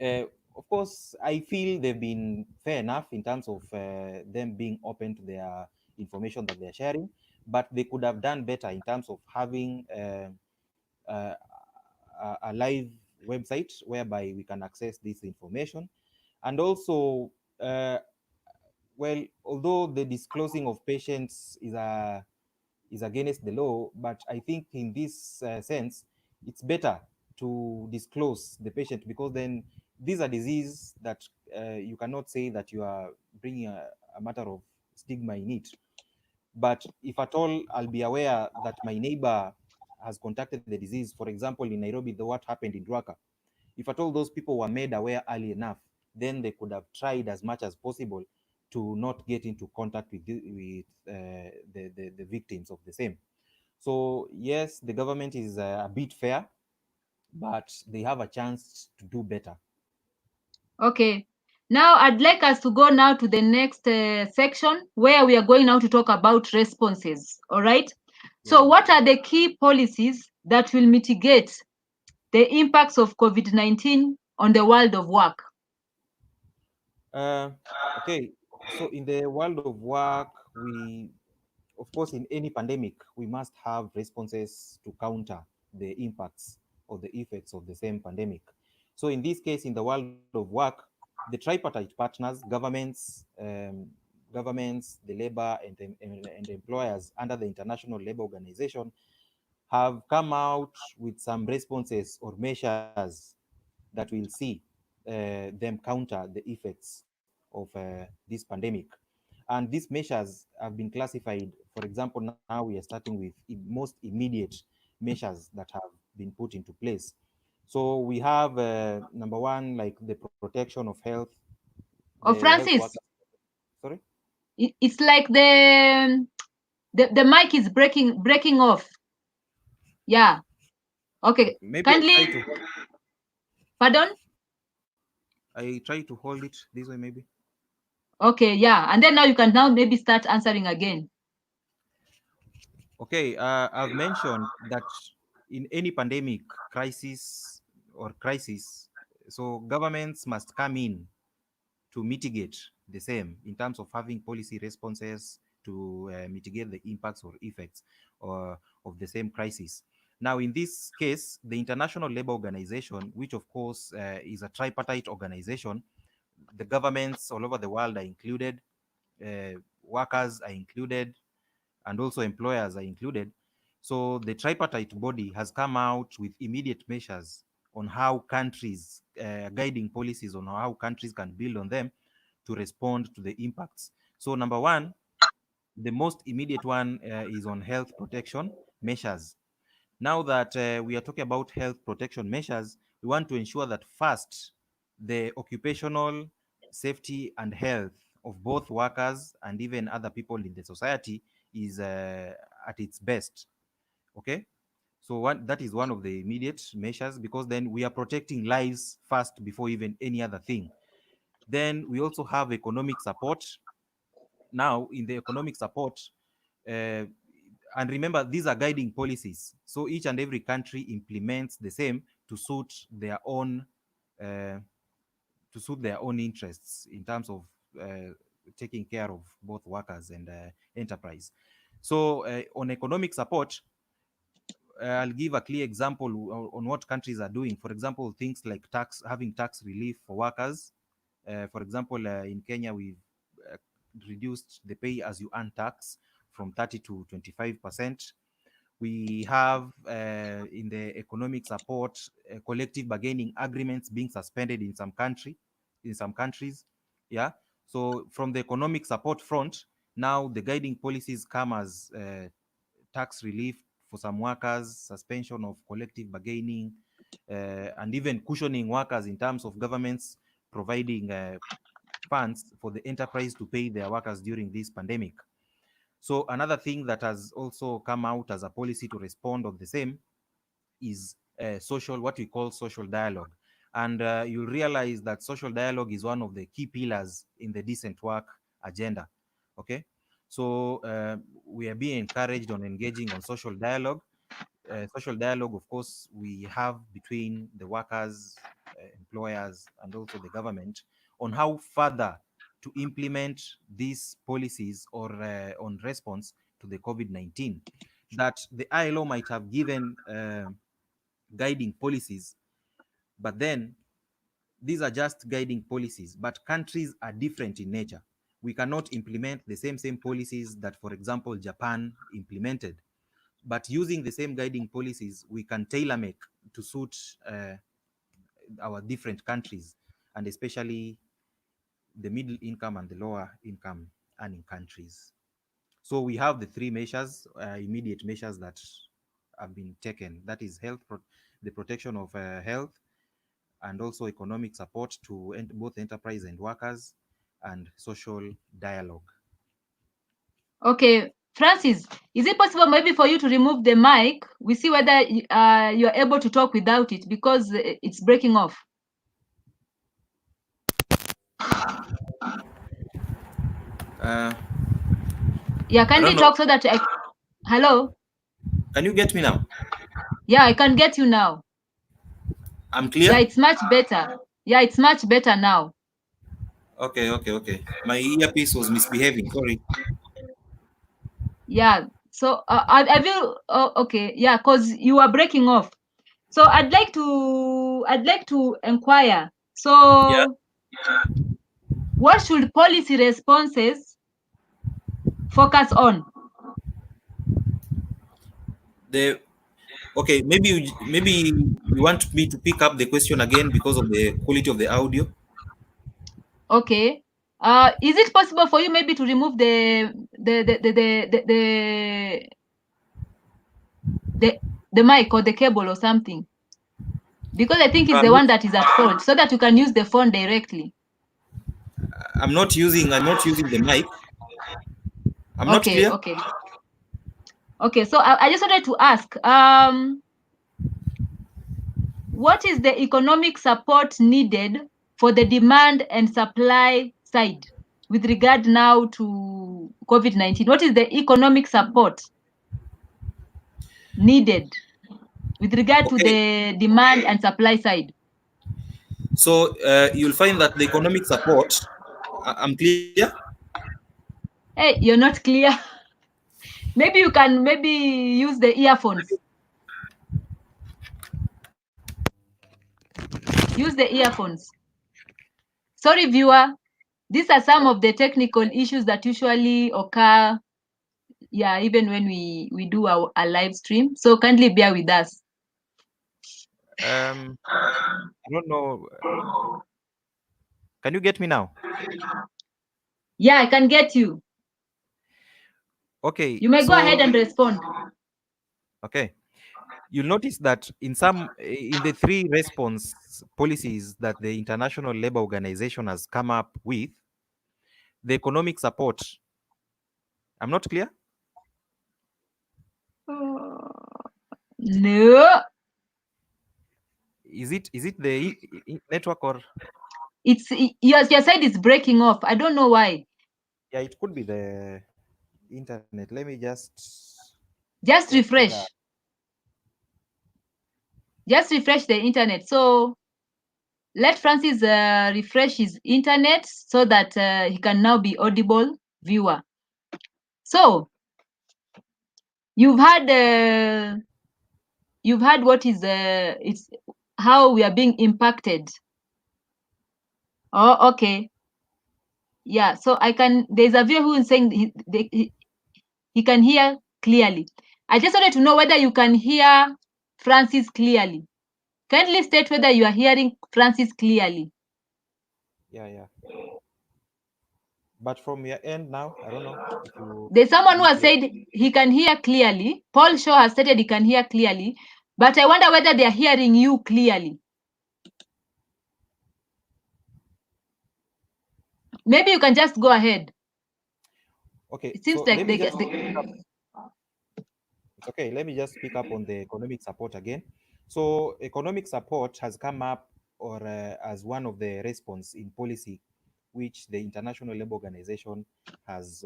uh, of course, I feel they've been fair enough in terms of them being open to their information that they're sharing, but they could have done better in terms of having uh, a live website whereby we can access this information. And also, uh, well, although the disclosing of patients is against the law, but I think in this sense, it's better to disclose the patient, because then these are disease that you cannot say that you are bringing a matter of stigma in it. But if at all I'll be aware that my neighbor has contacted the disease, for example, in Nairobi, what happened in Dwaka, if at all those people were made aware early enough, then they could have tried as much as possible to not get into contact with the victims of the same. So yes, the government is a bit fair, but they have a chance to do better. Okay. Now I'd like us to go now to the next section where we are going now to talk about responses. All right. So Yeah. what are the key policies that will mitigate the impacts of COVID-19 on the world of work? Uh, okay. So in the world of work, we, of course, in any pandemic, we must have responses to counter the impacts or the effects of the same pandemic. So in this case, in the world of work, the tripartite partners, governments, the labor and employers under the International Labour Organization have come out with some responses or measures that will see them counter the effects of this pandemic. And these measures have been classified. For example, now we are starting with most immediate measures that have been put into place. So we have number one, like the protection of health, Oh, the health workers. Francis, Sorry. it's like the mic is breaking off. Yeah. Okay. Okay, maybe Kindly, pardon? I try to hold it this way, maybe. Okay, yeah. And then now you can now maybe start answering again. Okay, I've mentioned that in any pandemic crisis, so governments must come in to mitigate the same in terms of having policy responses to mitigate the impacts or effects of the same crisis. Now, in this case, the International Labour Organization, which of course is a tripartite organization, the governments all over the world are included, workers are included, and also employers are included. So the tripartite body has come out with immediate measures on how countries, guiding policies on how countries can build on them to respond to the impacts. So number one, the most immediate one is on health protection measures. Now that we are talking about health protection measures, we want to ensure that first, the occupational safety and health of both workers and even other people in the society is at its best. Okay, so that is one of the immediate measures, because then we are protecting lives first before even any other thing. Then we also have economic support. Now, in the economic support, uh, and remember, these are guiding policies, so each and every country implements the same to suit their own uh, interests in terms of uh, taking care of both workers and enterprise. So on economic support, I'll give a clear example on what countries are doing. For example, things like having tax relief for workers. For example, in Kenya, we've uh, reduced the pay as you earn tax from 30 to 25%. We have in the economic support, collective bargaining agreements being suspended in some countries. Yeah. So from the economic support front, now the guiding policies come as tax relief for some workers, suspension of collective bargaining, and even cushioning workers in terms of governments providing funds for the enterprise to pay their workers during this pandemic. So another thing that has also come out as a policy to respond of the same is what we call social dialogue. And you'll realize that social dialogue is one of the key pillars in the decent work agenda. Okay, so we are being encouraged on engaging on social dialogue. Social dialogue, of course, we have between the workers, employers, and also the government on how further to implement these policies or on response to the COVID-19. That the ILO might have given guiding policies, but then these are just guiding policies, but countries are different in nature. We cannot implement the same policies that, for example, Japan implemented, but using the same guiding policies, we can tailor make to suit our different countries, and especially the middle income and the lower income earning countries. So we have the three measures, immediate measures that have been taken. That is the protection of health, and also economic support to both enterprise and workers, and social dialogue. Okay, Francis, is it possible maybe for you to remove the mic? We see whether you're able to talk without it, because it's breaking off. Yeah, kindly talk so that hello? Can you get me now? Yeah, I can get you now. I'm clear? Yeah, it's much better. Yeah, it's much better now. Okay. My earpiece was misbehaving. Sorry. Yeah. So I will. Okay. Yeah, because you are breaking off. So I'd like to inquire. So what should policy responses focus on? Okay, maybe you want me to pick up the question again because of the quality of the audio. Okay. Is it possible for you maybe to remove the mic or the cable or something? Because I think it's the one that is at fault, so that you can use the phone directly. I'm not using the mic. I'm not Okay, clear. okay. So I just wanted to ask, what is the economic support needed for the demand and supply side with regard now to COVID-19? What is the economic support needed with regard to the demand and supply side? So you'll find that the economic support, I'm clear. Hey, you're not clear. Maybe you can use the earphones. Use the earphones. Sorry, viewer. These are some of the technical issues that usually occur yeah, even when we do a live stream. So kindly bear with us. I don't know. Can you get me now? Yeah, I can get you. Okay, You may go ahead so and respond. okay, you'll notice that in the three response policies that the International Labour Organization has come up with, the economic support. I'm not clear. No, Is it the network or it's your side is breaking off. I don't know why. yeah? It could be the internet. Let me just Just check whether refresh. Just refresh the internet. So let Francis refresh his internet so that he can now be audible viewer. So you've had what is it's how we are being impacted. Oh, okay. Yeah. So there's a viewer who is saying he can hear clearly. I just wanted to know whether you can hear Francis clearly. Kindly state whether you are hearing Francis clearly. yeah. But from your end now, I don't know if you There's someone who did has hear. said he can hear clearly. Paul Shaw has stated he can hear clearly, but I wonder whether they are hearing you clearly. Maybe you can just go ahead. Okay, It seems so like let me they, just it's okay. Let me just pick up on the economic support again. So economic support has come up or as one of the response in policy, which the International Labour Organization has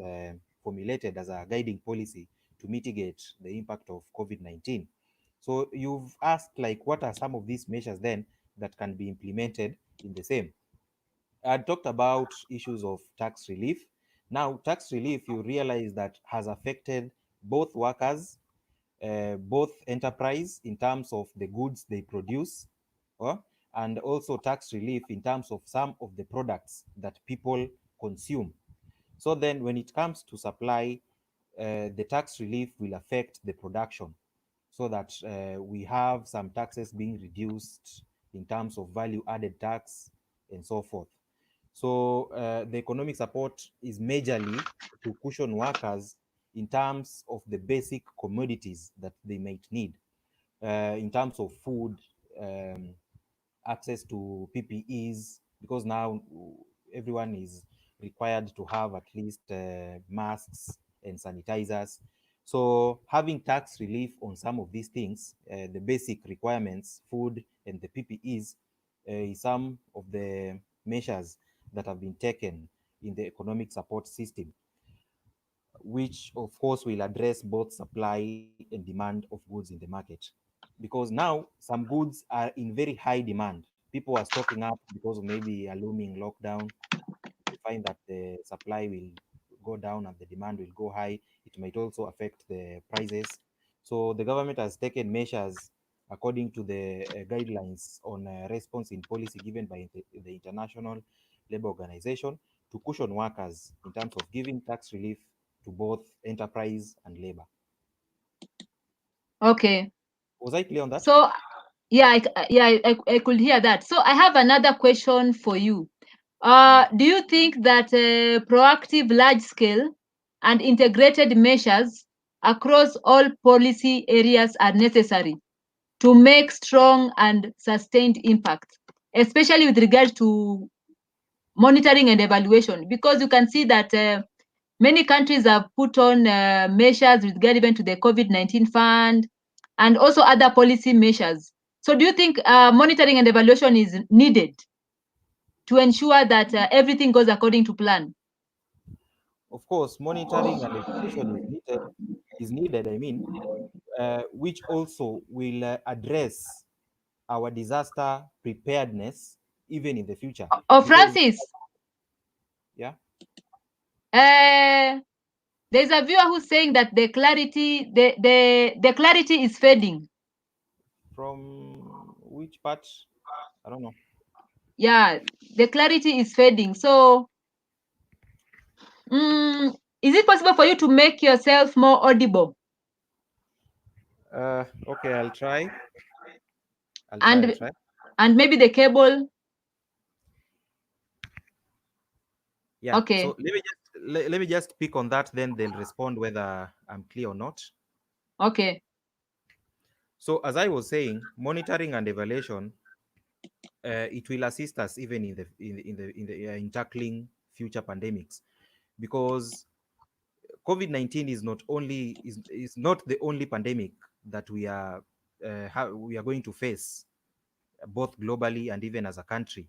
formulated as a guiding policy to mitigate the impact of COVID-19. So you've asked like, what are some of these measures then that can be implemented in the same? I talked about issues of tax relief. Now, tax relief, you realize that has affected both workers, both enterprise in terms of the goods they produce, uh, and also tax relief in terms of some of the products that people consume. So then when it comes to supply, the tax relief will affect the production so that we have some taxes being reduced in terms of value added tax and so forth. So the economic support is majorly to cushion workers in terms of the basic commodities that they might need, in terms of food, um, access to PPEs, because now everyone is required to have at least masks and sanitizers. So having tax relief on some of these things, the basic requirements, food and the PPEs, is some of the measures that have been taken in the economic support system, which of course will address both supply and demand of goods in the market. Because now some goods are in very high demand. People are stocking up because of maybe a looming lockdown. They find that the supply will go down and the demand will go high. It might also affect the prices. So the government has taken measures according to the guidelines on response in policy given by the International Labour Organization to cushion workers in terms of giving tax relief to both enterprise and labor. Okay. Was I clear on that? So yeah, I could hear that. So I have another question for you. Mm. Do you think that proactive, large scale, and integrated measures across all policy areas are necessary to make strong and sustained impact, especially with regard to monitoring and evaluation? Because you can see that many countries have put on measures with regard even to the COVID-19 fund and also other policy measures. So do you think monitoring and evaluation is needed to ensure that everything goes according to plan? Of course, monitoring and evaluation is needed. I mean, which also will address our disaster preparedness even in the future. Oh, Because Francis, yeah, uh, there's a viewer who's saying that the clarity is fading. from which part? I don't know. Yeah, the clarity is fading. So, mm, Is it possible for you to make yourself more audible? Okay, I'll try. I'll try. I'll And try. and maybe the cable. Yeah. So Okay. let me just pick on that. Then they'll respond whether I'm clear or not. Okay. So as I was saying, monitoring and evaluation, it will assist us even in tackling future pandemics, because COVID-19 is not only is not the only pandemic that we are going to face, both globally and even as a country.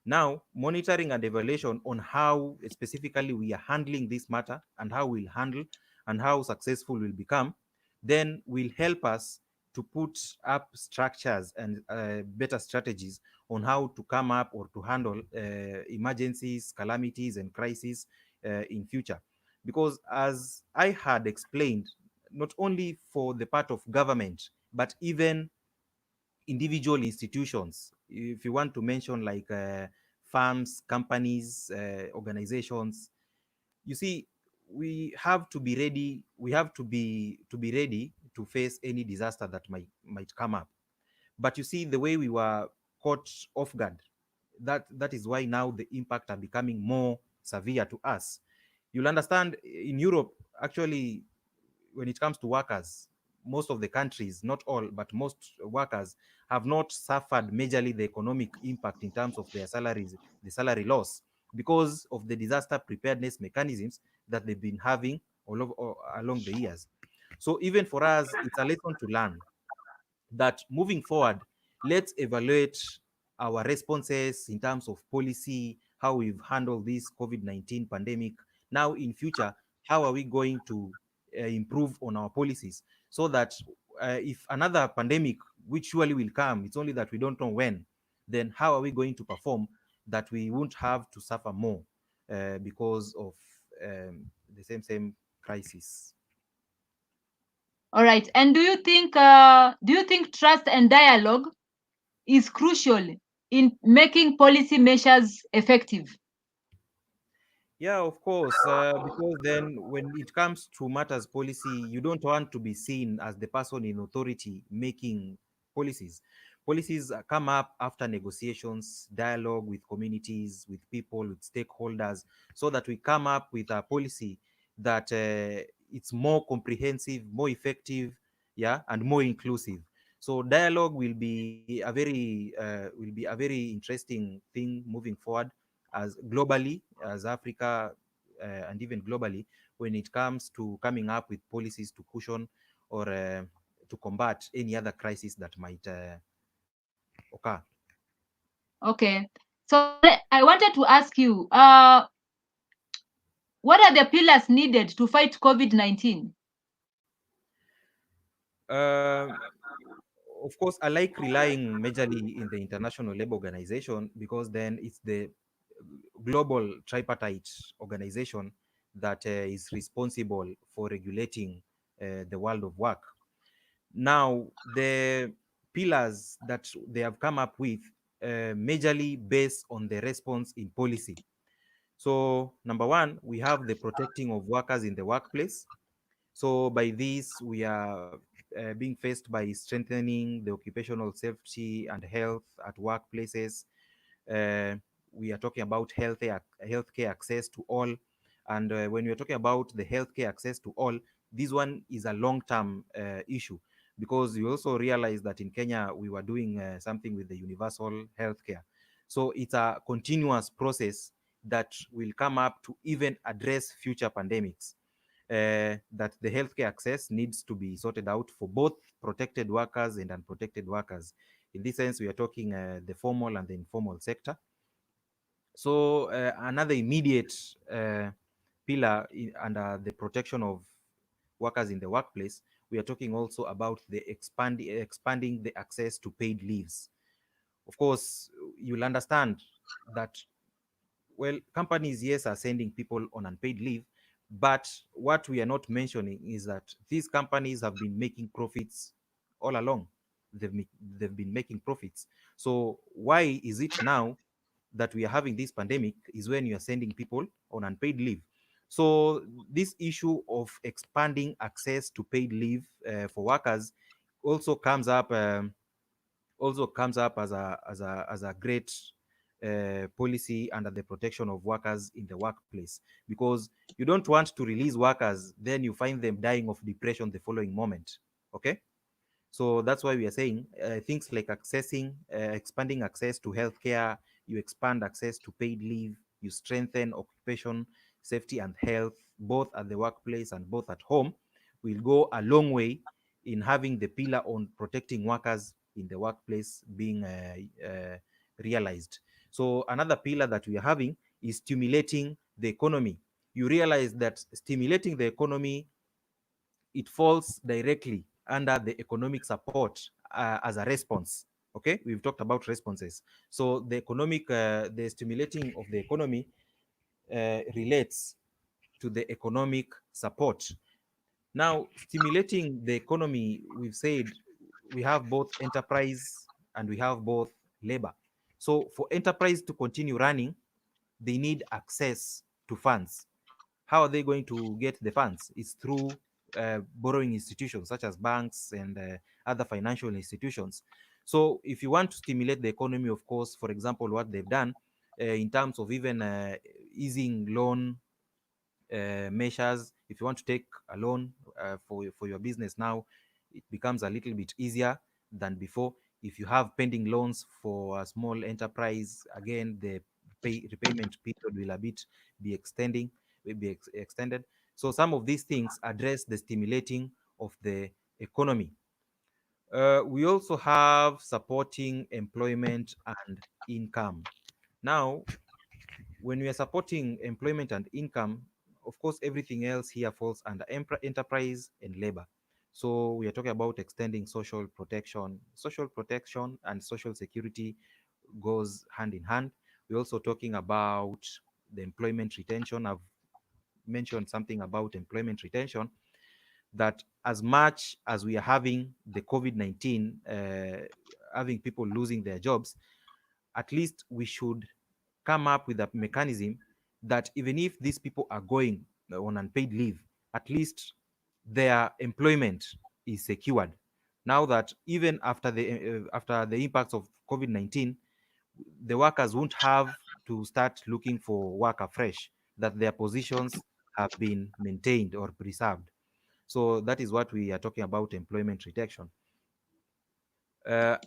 Now, monitoring and evaluation on how specifically we are handling this matter and how we'll handle and how successful we'll become, then will help us to put up structures and better strategies on how to come up or to handle emergencies, calamities, and crises in future. Because as I had explained, not only for the part of government, but even individual institutions, if you want to mention like farms, companies, organizations, you see, we have to be ready. We have to be ready to face any disaster that might come up. But you see, the way we were caught off guard, that is why now the impact are becoming more severe to us. You'll understand in Europe, actually, when it comes to workers, most of the countries, not all, but most workers have not suffered majorly the economic impact in terms of their salaries, the salary loss, because of the disaster preparedness mechanisms that they've been having all along the years. So even for us, it's a lesson to learn that moving forward, let's evaluate our responses in terms of policy, how we've handled this COVID-19 pandemic. Now, in future, how are we going to improve on our policies so that if another pandemic, which surely will come, it's only that we don't know when, then how are we going to perform that we won't have to suffer more because of the same crisis. All right. And do you think trust and dialogue is crucial in making policy measures effective? Yeah, of course. Because then, when it comes to matters policy, you don't want to be seen as the person in authority making policies. Policies come up after negotiations, dialogue with communities, with people, with stakeholders, so that we come up with a policy that it's more comprehensive, more effective, yeah, and more inclusive. So dialogue will be a very interesting thing moving forward, as globally, as Africa, and even globally, when it comes to coming up with policies to cushion or to combat any other crisis that might occur. Okay. So I wanted to ask you, what are the pillars needed to fight COVID-19? Um, of course, I like relying majorly in the International Labour Organization, because then it's the global tripartite organization that is responsible for regulating the world of work. Now, the pillars that they have come up with majorly based on the response in policy. So, number one, we have the protecting of workers in the workplace. So, by this, we are being faced by strengthening the occupational safety and health at workplaces. uh, we are talking about healthcare access to all. And when we are talking about the healthcare access to all, this one is a long-term issue, because you also realize that in Kenya we were doing something with the universal healthcare. So it's a continuous process that will come up to even address future pandemics. That the healthcare access needs to be sorted out for both protected workers and unprotected workers. In this sense, we are talking the formal and the informal sector. So another immediate pillar under the protection of workers in the workplace, we are talking also about the expanding the access to paid leaves. Of course, you'll understand that, well, companies, yes, are sending people on unpaid leave, but what we are not mentioning is that these companies have been making profits all along. They've been making profits. So why is it now that we are having this pandemic is when you are sending people on unpaid leave? So this issue of expanding access to paid leave for workers also comes up as a great policy under the protection of workers in the workplace, because you don't want to release workers then you find them dying of depression the following moment. Okay, so that's why we are saying things like expanding access to healthcare, you expand access to paid leave, you strengthen occupation safety and health, both at the workplace and both at home, will go a long way in having the pillar on protecting workers in the workplace being realized. So another pillar that we are having is stimulating the economy. You realize that stimulating the economy, it falls directly under the economic support as a response. Okay, we've talked about responses. So the stimulating of the economy relates to the economic support. Now, stimulating the economy, we've said we have both enterprise and we have both labor. So for enterprise to continue running, they need access to funds. How are they going to get the funds? It's through borrowing institutions such as banks and other financial institutions. So if you want to stimulate the economy, of course, for example, what they've done in terms of even easing loan measures. If you want to take a loan for your business now, it becomes a little bit easier than before. If you have pending loans for a small enterprise, again, the repayment period will a bit be extending, will be extended. So some of these things address the stimulating of the economy. We also have supporting employment and income. Now, when we are supporting employment and income, of course, everything else here falls under enterprise and labor. So we are talking about extending social protection. Social protection and social security goes hand in hand. We're also talking about the employment retention. I've mentioned something about employment retention, that as much as we are having the COVID-19, having people losing their jobs, at least we should come up with a mechanism that even if these people are going on unpaid leave, at least their employment is secured. Now that even after the impacts of COVID-19, the workers won't have to start looking for work afresh, that their positions have been maintained or preserved. So that is what we are talking about, employment protection.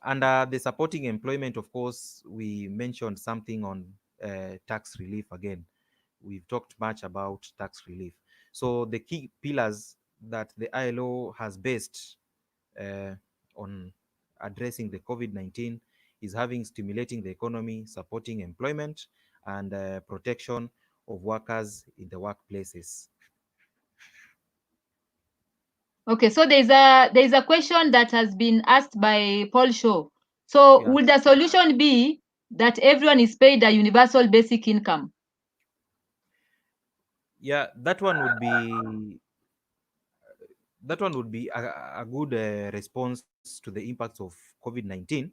Under the supporting employment, of course, we mentioned something on tax relief again. We've talked much about tax relief. So the key pillars that the ILO has based uh, on addressing the COVID-19 is having stimulating the economy, supporting employment, and protection of workers in the workplaces. Okay, so there's a question that has been asked by Paul Shaw. So Yeah, would the solution be that everyone is paid a universal basic income? yeah, that one would be a good response to the impacts of COVID-19.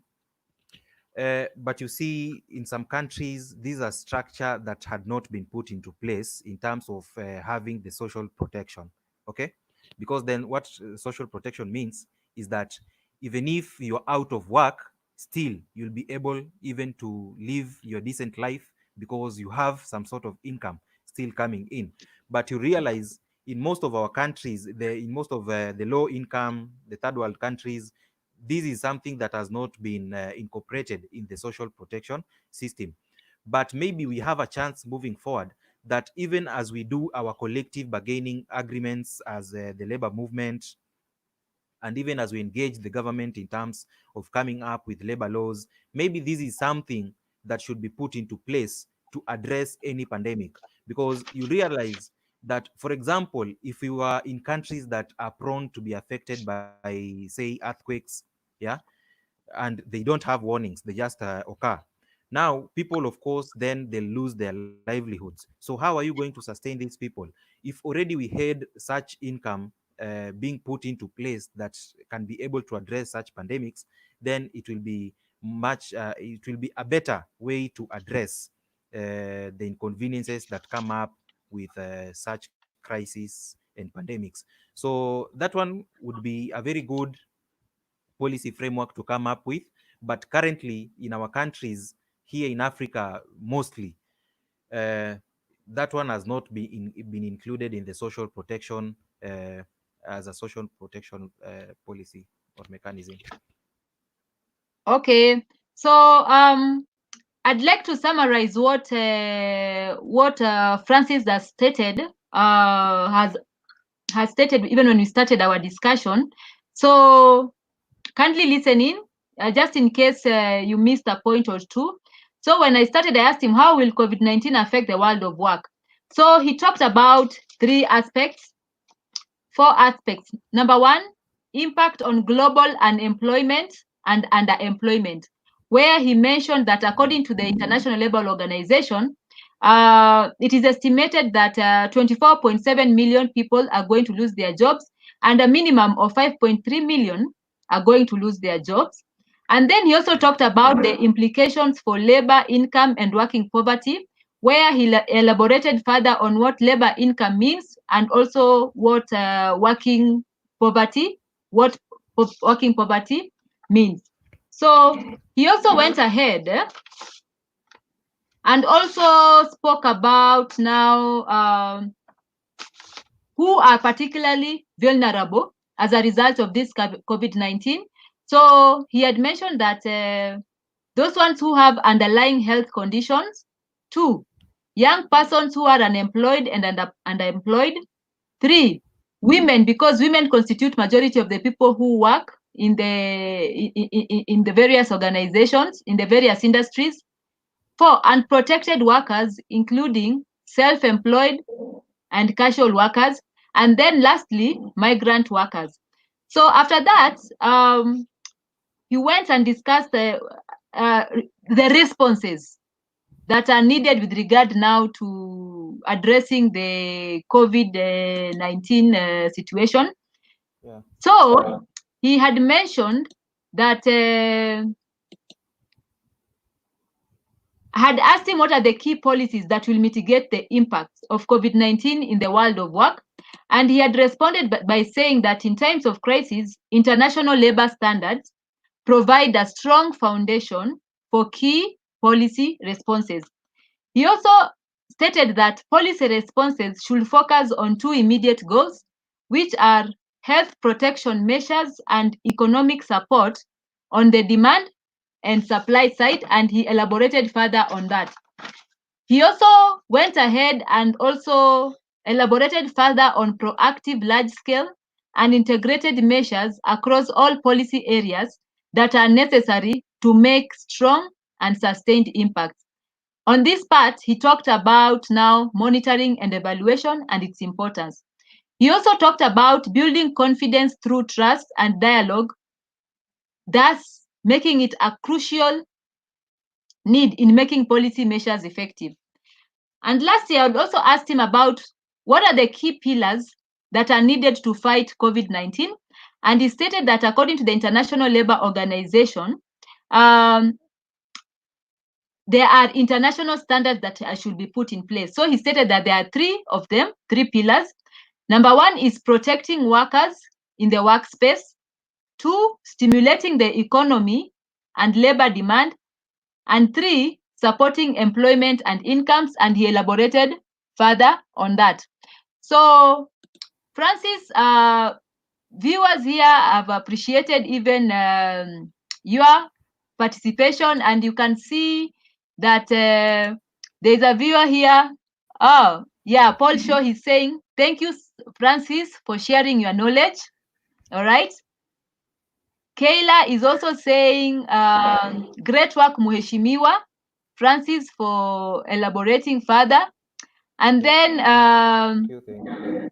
But you see, in some countries, these are structure that had not been put into place in terms of having the social protection. Okay, because then what social protection means is that even if you're out of work, still you'll be able even to live your decent life because you have some sort of income still coming in. But you realize in most of our countries, in most of the low income, the third world countries, this is something that has not been incorporated in the social protection system. But maybe we have a chance moving forward that even as we do our collective bargaining agreements as the labor movement, and even as we engage the government in terms of coming up with labor laws, maybe this is something that should be put into place to address any pandemic. Because you realize that, for example, if you are in countries that are prone to be affected by, say, earthquakes, yeah, and they don't have warnings, they just occur. Now people, of course, then they lose their livelihoods. So how are you going to sustain these people if already we had such income being put into place that can be able to address such pandemics? Then it will be a better way to address the inconveniences that come up with such crises and pandemics. So that one would be a very good policy framework to come up with. But currently, in our countries here in Africa, mostly, uh, that one has not been included in the social protection as a social protection policy or mechanism. Okay, so I'd like to summarize what Francis has stated. Has stated even when we started our discussion. So kindly listen in, just in case you missed a point or two. So when I started, I asked him, how will COVID-19 affect the world of work? So he talked about four aspects. Number one, impact on global unemployment and underemployment, where he mentioned that according to the International Labour Organization, it is estimated that 24.7 million people are going to lose their jobs, and a minimum of 5.3 million are going to lose their jobs. And then he also talked about the implications for labor, income, and working poverty, where he elaborated further on what labor income means and also what working poverty means. So he also went ahead and also spoke about now who are particularly vulnerable as a result of this COVID-19. So he had mentioned that those ones who have underlying health conditions. 2, young persons who are unemployed and underemployed. 3, women, because women constitute majority of the people who work in the various organizations, in the various industries. 4, unprotected workers, including self-employed and casual workers. And then lastly, migrant workers. So after that, he went and discussed the responses that are needed with regard now to addressing the COVID-19 situation. Yeah. So he had mentioned that had asked him what are the key policies that will mitigate the impacts of COVID-19 in the world of work. And he had responded by saying that in times of crisis, international labor standards provide a strong foundation for key policy responses. He also stated that policy responses should focus on 2 immediate goals, which are health protection measures and economic support on the demand and supply side, and he elaborated further on that. He also went ahead and also elaborated further on proactive large-scale and integrated measures across all policy areas that are necessary to make strong and sustained impacts. On this part, he talked about now monitoring and evaluation and its importance. He also talked about building confidence through trust and dialogue, thus making it a crucial need in making policy measures effective. And lastly, I would also ask him about what are the key pillars that are needed to fight COVID-19. And he stated that according to the International Labour Organization, there are international standards that should be put in place. So he stated that there are 3 of them, 3 pillars. Number 1 is protecting workers in the workspace. 2, stimulating the economy and labor demand. And 3, supporting employment and incomes. And he elaborated further on that. So, Francis, viewers here have appreciated even your participation, and you can see that there's a viewer here. Oh, yeah, Paul Shaw is saying, thank you, Francis, for sharing your knowledge. All right. Kayla is also saying, great work, Muheshimiwa. Francis, for elaborating further. And then, Thank you.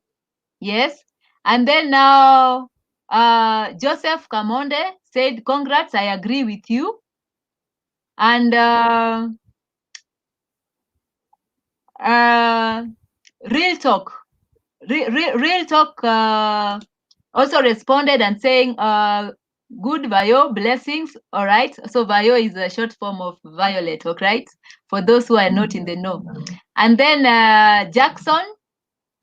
yes. And then now, Joseph Kamonde said, congrats, I agree with you. And Real Talk, Real Talk also responded and saying, good Vayo, blessings. All right. So Vayo is a short form of violet, okay, right? For those who are not in the know. And then Jackson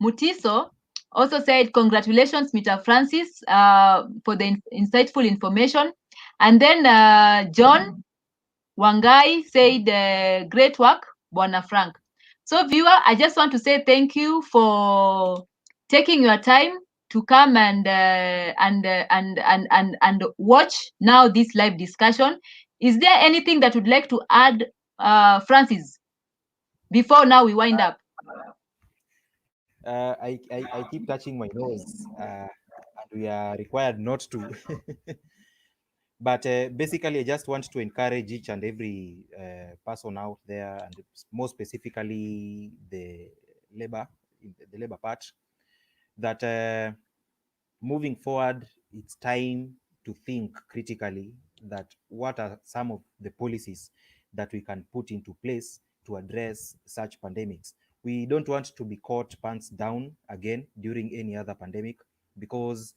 Mutiso also said, congratulations, Mr. Francis, for the insightful information. And then John Wangai said, great work, Bwana Frank. So viewer, I just want to say thank you for taking your time to come and watch now this live discussion. Is there anything that would like to add, Francis, before now we wind up? I keep touching my nose, and we are required not to. But basically, I just want to encourage each and every person out there, and more specifically the labor, the labor part, that moving forward, it's time to think critically that what are some of the policies that we can put into place to address such pandemics. We don't want to be caught pants down again during any other pandemic, because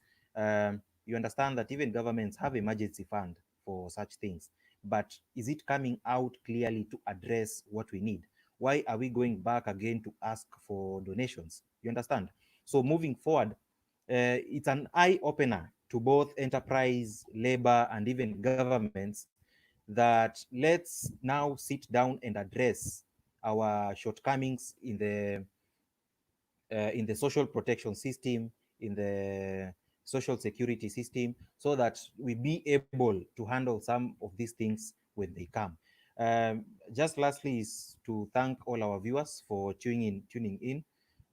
you understand that even governments have emergency fund for such things. But is it coming out clearly to address what we need? Why are we going back again to ask for donations? You understand? So moving forward, it's an eye opener to both enterprise, labor, and even governments, that let's now sit down and address our shortcomings in the social protection system, in the social security system, so that we be able to handle some of these things when they come. Just lastly is to thank all our viewers for tuning in.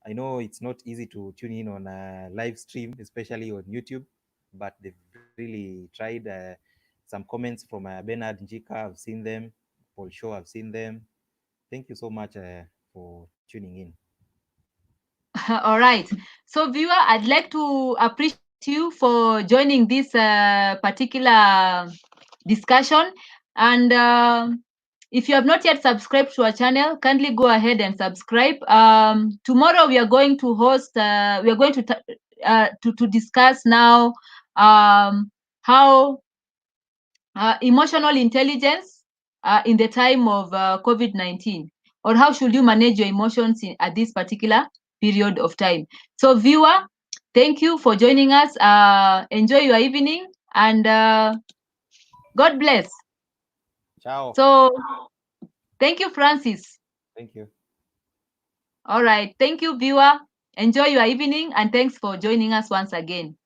I know it's not easy to tune in on a live stream, especially on YouTube, but they've really tried. Some comments from Bernard Njika, I've seen them. Paul Shaw, I've seen them. Thank you so much for tuning in. All right. So, viewer, I'd like to appreciate you for joining this particular discussion. And if you have not yet subscribed to our channel, kindly go ahead and subscribe. Tomorrow we are going to host. We are going to discuss now how emotional intelligence in the time of COVID-19, or how should you manage your emotions at this particular period of time. So viewer, thank you for joining us. Enjoy your evening, and God bless. Ciao. So thank you, Francis. Thank you. All right. Thank you, viewer. Enjoy your evening, and thanks for joining us once again.